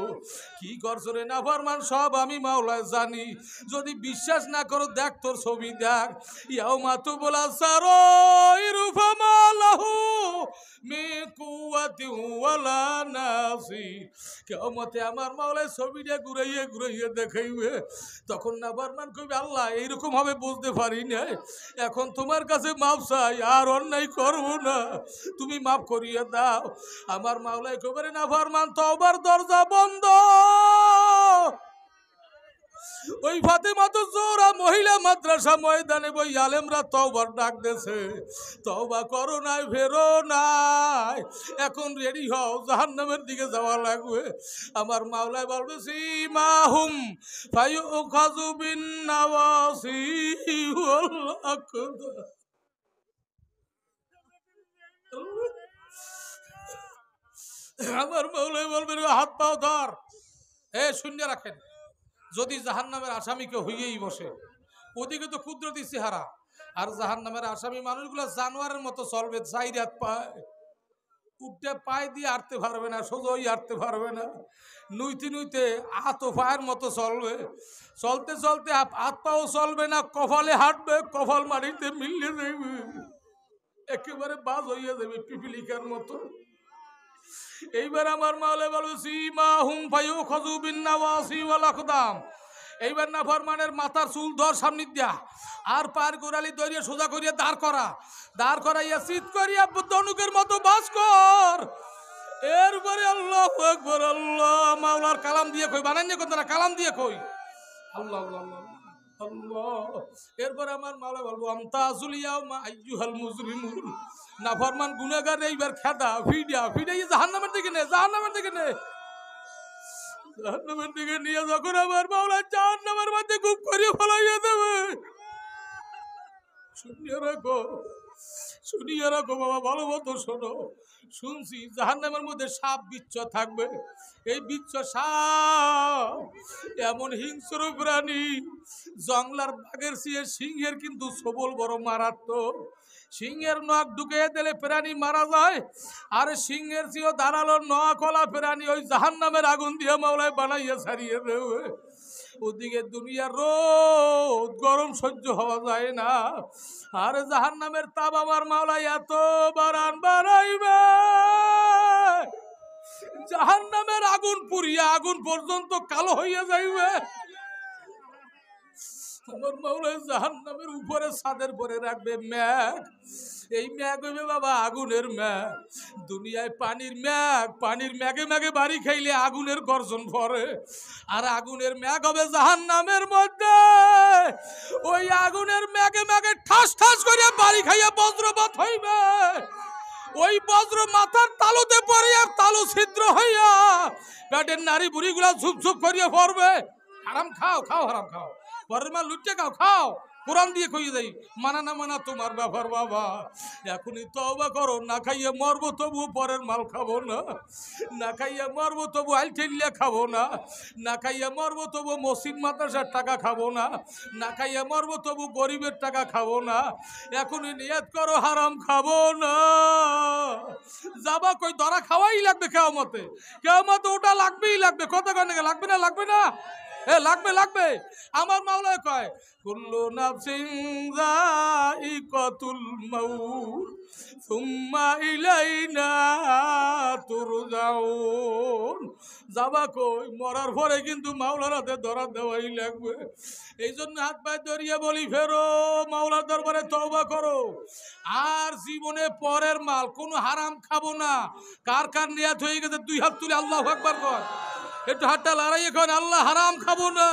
কি করছো রে নাফরমান, সব আমি মাওলায় জানি। যদি বিশ্বাস না করো দেখ তোর ছবি দেখ, ইয়াউমা তুবলা সারাইরু ফামা লাহু মিন কুওয়াতিন ওয়ালা নাসির। কিয়ামতে আমার মাওলায় ছবিটা ঘুরাইয়ে ঘুরাইয়ে দেখাইবে, তখন নাফরমান কইবে, আল্লাহ এইরকম হবে বুঝতে পারি না, এখন তোমার কাছে মাপ চাই, আর অন্যায় করবো না, তুমি মাফ করিয়ে দাও। আমার মাওলাই কবরে নাফরমান, তওবার দরজা বন্ধ। ওই ফাতেমাতুজ জোহরা মহিলা মাদ্রাসা ময়দানে বই আলেমরা তওবার ডাক দেছে, তওবা করো নাই, ফেরো নাই, এখন রেডি হও, জাহান্নামের দিকে যাওয়া লাগবে। আমার মাওলাই বলবে, সীমাহুম ফায়ুখাযু বিন নাওয়াসি ওয়াল আকদাম। আমার মাওলাই বলবে, হাত পাও ধর, শূন্য রাখেন, যদি জাহান্নামের আসামিকে হইয়েই বসে, ওদিকে তো কুদরতি চেহারা, আর জাহান্নামের আসামি মানুষগুলো জানোয়ারের মতো চলবে, চাই রাত পায় উঠতে পায়ে দিয়ে আটতে পারবে না, সোজই আটতে পারবে না, নুইতে নুইতে হাত ও পায়ের মতো চলবে, চলতে চলতে হাত পাও চলবে না, কপালে হাঁটবে, কপাল মাটিতে মিলিয়ে যাবে, একেবারে বাজ হইয়া যাবে পিপিলিকার মতো। এইবার আমার মাওলা বলবে সীমা হুম ফায়ু খাযু বিন নাওয়াসি ওয়াল আকদাম। এইবার না ফরমানের মাথার চুল ধর সামনে দিয়া, আর পার গোড়ালি দরিয়ে সোজা করিয়া দাঁড় করাইয়া চিৎ করিয়া ধনুকের মতো বাস কর। এরপরে আল্লাহু আকবার, আল্লাহ মাওলার কালাম দিয়ে কই, বানাইনি কথা না, কালাম দিয়ে কই আল্লাহ আল্লাহ আল্লাহ। এরপরে আমার মাওলা বলবো আমতাজুল ইয়াউমা আইয়ুহাল মুজরিমুন। না ফরমান গুনাহগার এইবার খেদা ফিডাই জাহান্নামের দিকে নে, জাহান্নামের দিকে নিয়ে যখন আমার মাওলা জাহান্নামের মধ্যে খুব করে ফলাইয়া দেবে, শুনিয়ে রাখো বাবা, ভালো মতো শোনো। শুনছি জাহান্নামের মধ্যে সাপ বিচ্ছ থাকবে, এই বিচ্ছ সাপ এমন হিংস্র প্রাণী, জংলার বাঘের চেয়ে সিংহের কিন্তু সবল বড় মারাত্মক। সিংহের নখ ঢুকে দিলে প্রাণী মারা যায়, আর সিংহের চেয়েও ধারালো নখওয়ালা প্রাণী ওই জাহান্নামের আগুন দিয়ে মাওলায় বানাইয়া ছাড়িয়ে দেবে। ওদিকে দুনিয়ার রোদ গরম সহ্য হওয়া যায় না, আর জাহান্নামের তাপ আমার মাওলা এত বাড়াইবে, জাহান্নামের আগুন পুড়িয়া আগুন পর্যন্ত কালো হইয়া যাইবে। আমার মাওলা জাহান্নামের উপরে ছাদের পরে রাখবে ম্যাগ, এই ম্যাগ হইবে বাবা আগুনের ম্যাগ। দুনিয়ায় পানির ম্যাগে ম্যাগে বাড়ি খাইলে আগুনের গর্জন পড়ে, আর আগুনের ম্যাগ হবে জাহান্নামের মধ্যে। ওই আগুনের ম্যাগে ম্যাগে ঠাস ঠাস করে বাড়ি খাইয়া বজ্রপাত হইবে, ওই বজ্র মাথার তালুতে পড়ে আর তালু ছিদ্র হইয়া পেটের নারী বুড়িগুলা ঝুপঝুপ করিয়া পড়বে। হারাম খাও হারাম খাও, পরের মা লুটে খাও, কোরআন দিয়ে কইয়ে দেই, মানা না মানা তোমার ব্যাপার বাবা। এখনই তওবা করো, না খাইয়ে মরবো তবু পরের মাল খাবো না, না খাইয়ে মরবো তবু আইটেলিয়া খাবো না, না খাইয়ে মরবো তবু মসজিদ মাদ্রাসার টাকা খাবো না, না খাইয়ে মরবো তবু গরিবের টাকা খাবো না। এখনই নিয়ত করো হারাম খাবো না। যাবা কই ধরা খাওয়াই লাগবে, কেয়ামতে ওটা লাগবেই লাগবে। কত গানে লাগবে না লাগবে। আমার মাওলায় কয় কুল্লু নাফসিন যায়িকাতুল মাউত সুম্মা ইলাইনা তুরজাউন। যাবা কই, মরার পরে কিন্তু মাওলার হাতে ধরা দেওয়াই লাগবে। এই জন্য হাত পায়ে ধরিয়ে বলি ফেরো, মাওলার দরবারে তওবা করো, আর জীবনে পরের মাল কোনো হারাম খাবো না। কার নিয়াত হয়ে গেছে দুই হাত তুলে আল্লাহু আকবার কর, একটু হাতটা লড়াইয়ে করেন, আল্লাহ হারাম খাবো না।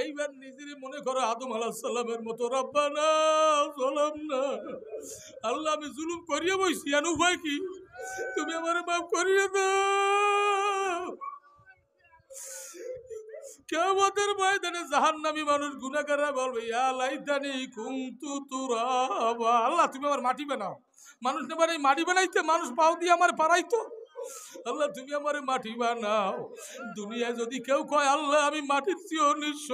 এইবার নিজেরই মনে করো আদম আলাইহিস সালামের মতো, রব্বানা যালামনা, আল্লাহ আমি জুলুম করিয়ে বইছি, আর উপায় কি, তুমি আমারে মাফ করিয়ে দাও। কিয়ামতের ময়দানে জাহান্নামী মানুষ গুনাহগাররা বলবে ইয়া লাইতানি কুনতু তুরাবা, আল্লাহ তুমি আমার মাটি বানাও। মানুষ না বানাই মাটি বানাইতে, মানুষ পাও দিয়ে আমার পারাইতো, আল্লাহ তুমি আমারে মাটি বানাও। দুনিয়ায় যদি কেউ কয় আল্লাহ আমি মাটির চেয়েও নিঃস্ব,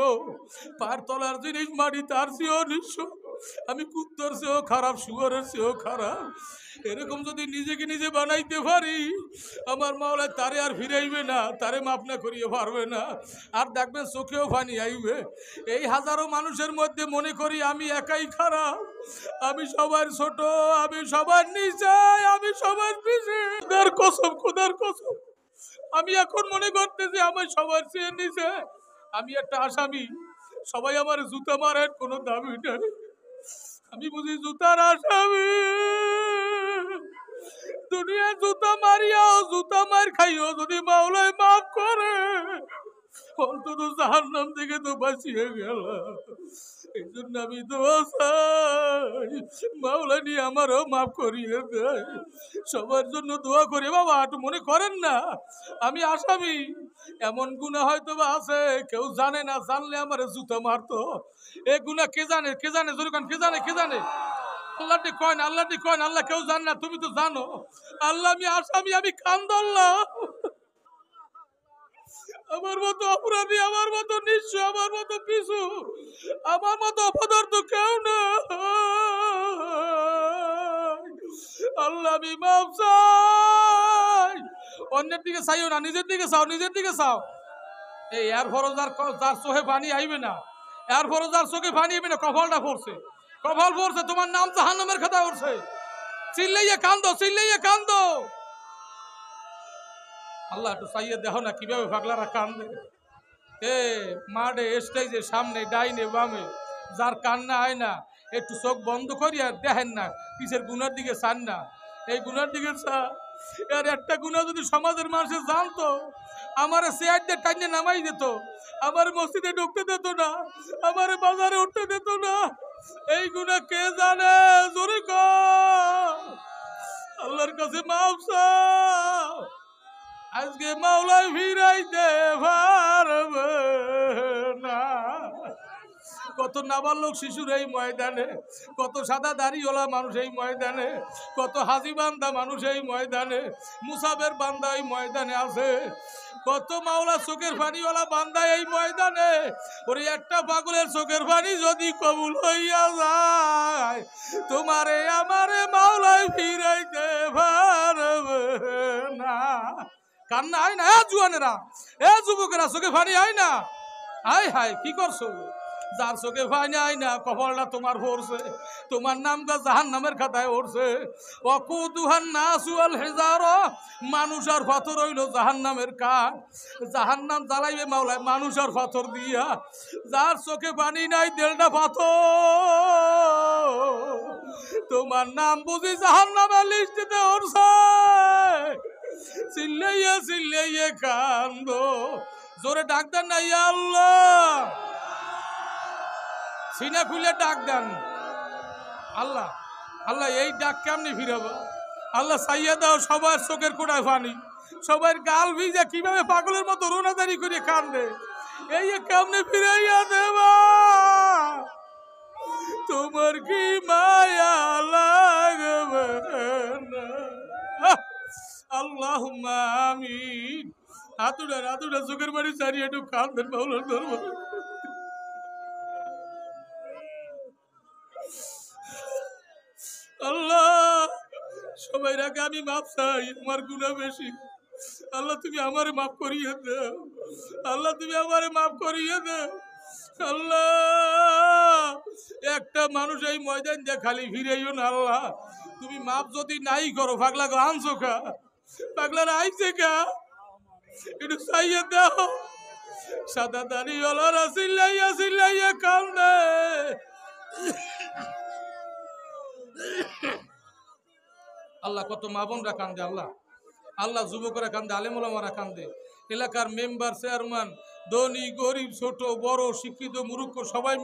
পার তলার জিনিস মাটি তার চেয়েও নিঃস্ব, আমি কুত্তার চেয়েও খারাপ, শুয়োরের চেয়েও খারাপ, এরকম যদি নিজেকে নিজে বানাইতে পারি, আমার মাওলা তারে আর ফিরাইবে না, তারে মাফ না করিয়ে পারবে না, আর দেখবেন চোখেও পানি আইবে। এই হাজারো মানুষের মধ্যে মনে করি আমি একাই খারাপ, আমি সবার ছোট, আমি সবার নিচে, খোদার কসম আমি এখন মনে করতেছি আমি সবার চেয়ে নিচে, আমি একটা আসামি, সবাই আমার জুতা মারার কোনো দাবি নেই, আমি বুঝি জুতার আসামি। দুনিয়া জুতা মারিয়াও, জুতা মার খাইও যদি মাওলায় মাফ করে, অন্তত জাহান্নাম থেকে তো বাঁচিয়ে গেল। এই জন্য আমি দোয়া চাই, মাওলা নিয়ে আমারও মাফ করিয়ে দেয়। সবার জন্য দোয়া করি বাবা, একটু মনে করেন না আমি আসামি, এমন গুনাহ হয়তো বা আছে কেউ জানে না, জানলে আমার জুতা মারতো। এই গুনাহ কে জানে জরুরি কে জানে আল্লাহটি কয় না, আল্লাহ কেউ জানে না, তুমি তো জানো। আল্লাহ আমি আসামি, আমি কান্দল্লাহ, আমার মতো অপরাধী, আমার মতো নিঃস্ব, আমার মতো পিছু, আমার মতো অপদার্থ কেউ না। আল্লাহ আমি মাফ চাই। অন্যের দিকে চাইও না, নিজের দিকে চাও, নিজের দিকে চাও। এই এর ফরজ যার চোখে পানি আইবে না, এর ফরজ যার চোখে পানি আইবে না, কপালটা পড়ছে, কপাল পড়ছে, তোমার নাম জাহান্নামের খাতায় উঠছে। চিল্লাইয়া কান্দো, চিল্লাইয়া কান্দো। আল্লাহ একটু চাইয়ে দেখো না কিভাবে পাগলারা কান্দে। মাঠে স্টেজে সামনে ডাইনে বামে যার কান্না হয় না, একটু চোখ বন্ধ করিয়া দেখেন না, পিছের গুনার দিকে চান না। এই গুনার দিকে এর একটা গুণা যদি সমাজের মানুষে জানতো, আমার চেয়ারদের টাইনে নামাই দিত, আমার মসজিদে ঢুকতে দিত না, আমার বাজারে উঠতে দিত না। এই গুণা কে জানে? জোরে কর। আল্লাহর কাছে মাফ চাও। আজকে মাওলাই ফিরাইতে পারবে না। কত নাবালক শিশুর এই ময়দানে, কত সাদা দাড়িওয়ালা মানুষ এই ময়দানে, কত হাজি বান্দা মানুষ এই ময়দানে, মুসাবের বান্দা এই ময়দানে আছে, কত মাওলা চোখের পানিওয়ালা বান্দা এই ময়দানে। ওর একটা পাগলের চোখের পানি যদি কবুল হইয়া যায়, তোমারে আমারে মাওলাই ফিরাইতে পারবে না। কান্না হয় না? জুয়ানেরা, যুবকেরা, চোখে পানি হয় না? হায় হায়, কি করছো? যার চোখে পানি হয় না, কপালটা তোমার পড়ছে, তোমার নামটা জাহান্নামের খাতায় উঠছে। ওয়াকুদুহান নাসু ওয়াল হিজারা, মানুষ আর পাথর হইল জাহান্নামের কাঠ। জাহান্নাম জ্বালাইবে মাওলায় মানুষ আর পাথর দিয়া। যার চোখে পানি নাই, দেলটা পাথর, তোমার নাম বুঝি জাহান্নামের লিস্টিতে উঠছে। চিল্লাইয়া চিল্লাইয়া কান্দো, জোরে ডাক দেন না, ইয়া আল্লাহ। সিনা খুলে ডাক দেন, আল্লাহ আল্লাহ। এই ডাক কেমনি ফিরাবো? আল্লাহ চাইয়া দাও সবার চোখের কোটায় পানি, সবার গাল ভিজা কিভাবে পাগলের মতো রোনাদারি করে কান্দে। এই কেমনে ফিরাইয়া দেবা? তোমার কি মায়া লাগবে না? আল্লাহুম্মা আমিন। হাতুড়া চোখের বাড়ি চারিয়ে একটু কান্দেন মাওলার দরবারে। আল্লাহ সবাই রাখে আমি মাপ চাই, আমার গুনাহ বেশি। আল্লাহ তুমি আমারে মাফ করিয়ে দাও, আল্লাহ তুমি আমারে মাফ করিয়ে দাও। আল্লাহ একটা মানুষ এই ময়দান দিয়ে খালি ফিরাইও না। আল্লাহ তুমি মাপ যদি নাই করো, পাগলা গো আনছো কা, পাগলার আইছে কা, একটু চাইয়ে দাও। সাদা দাড়িওয়ালারা চিল্লাইয়া চিল্লাইয়া কান্দে। আল্লাহ কত মা বোনরা কান্দে, আল্লাহ আল্লাহ যুবকরা কান্দে, আলেমুলামারা কান্দে, এলাকার মেম্বার চেয়ারম্যান, ধনী গরিব ছোট বড় শিক্ষিত মূর্খ সবাই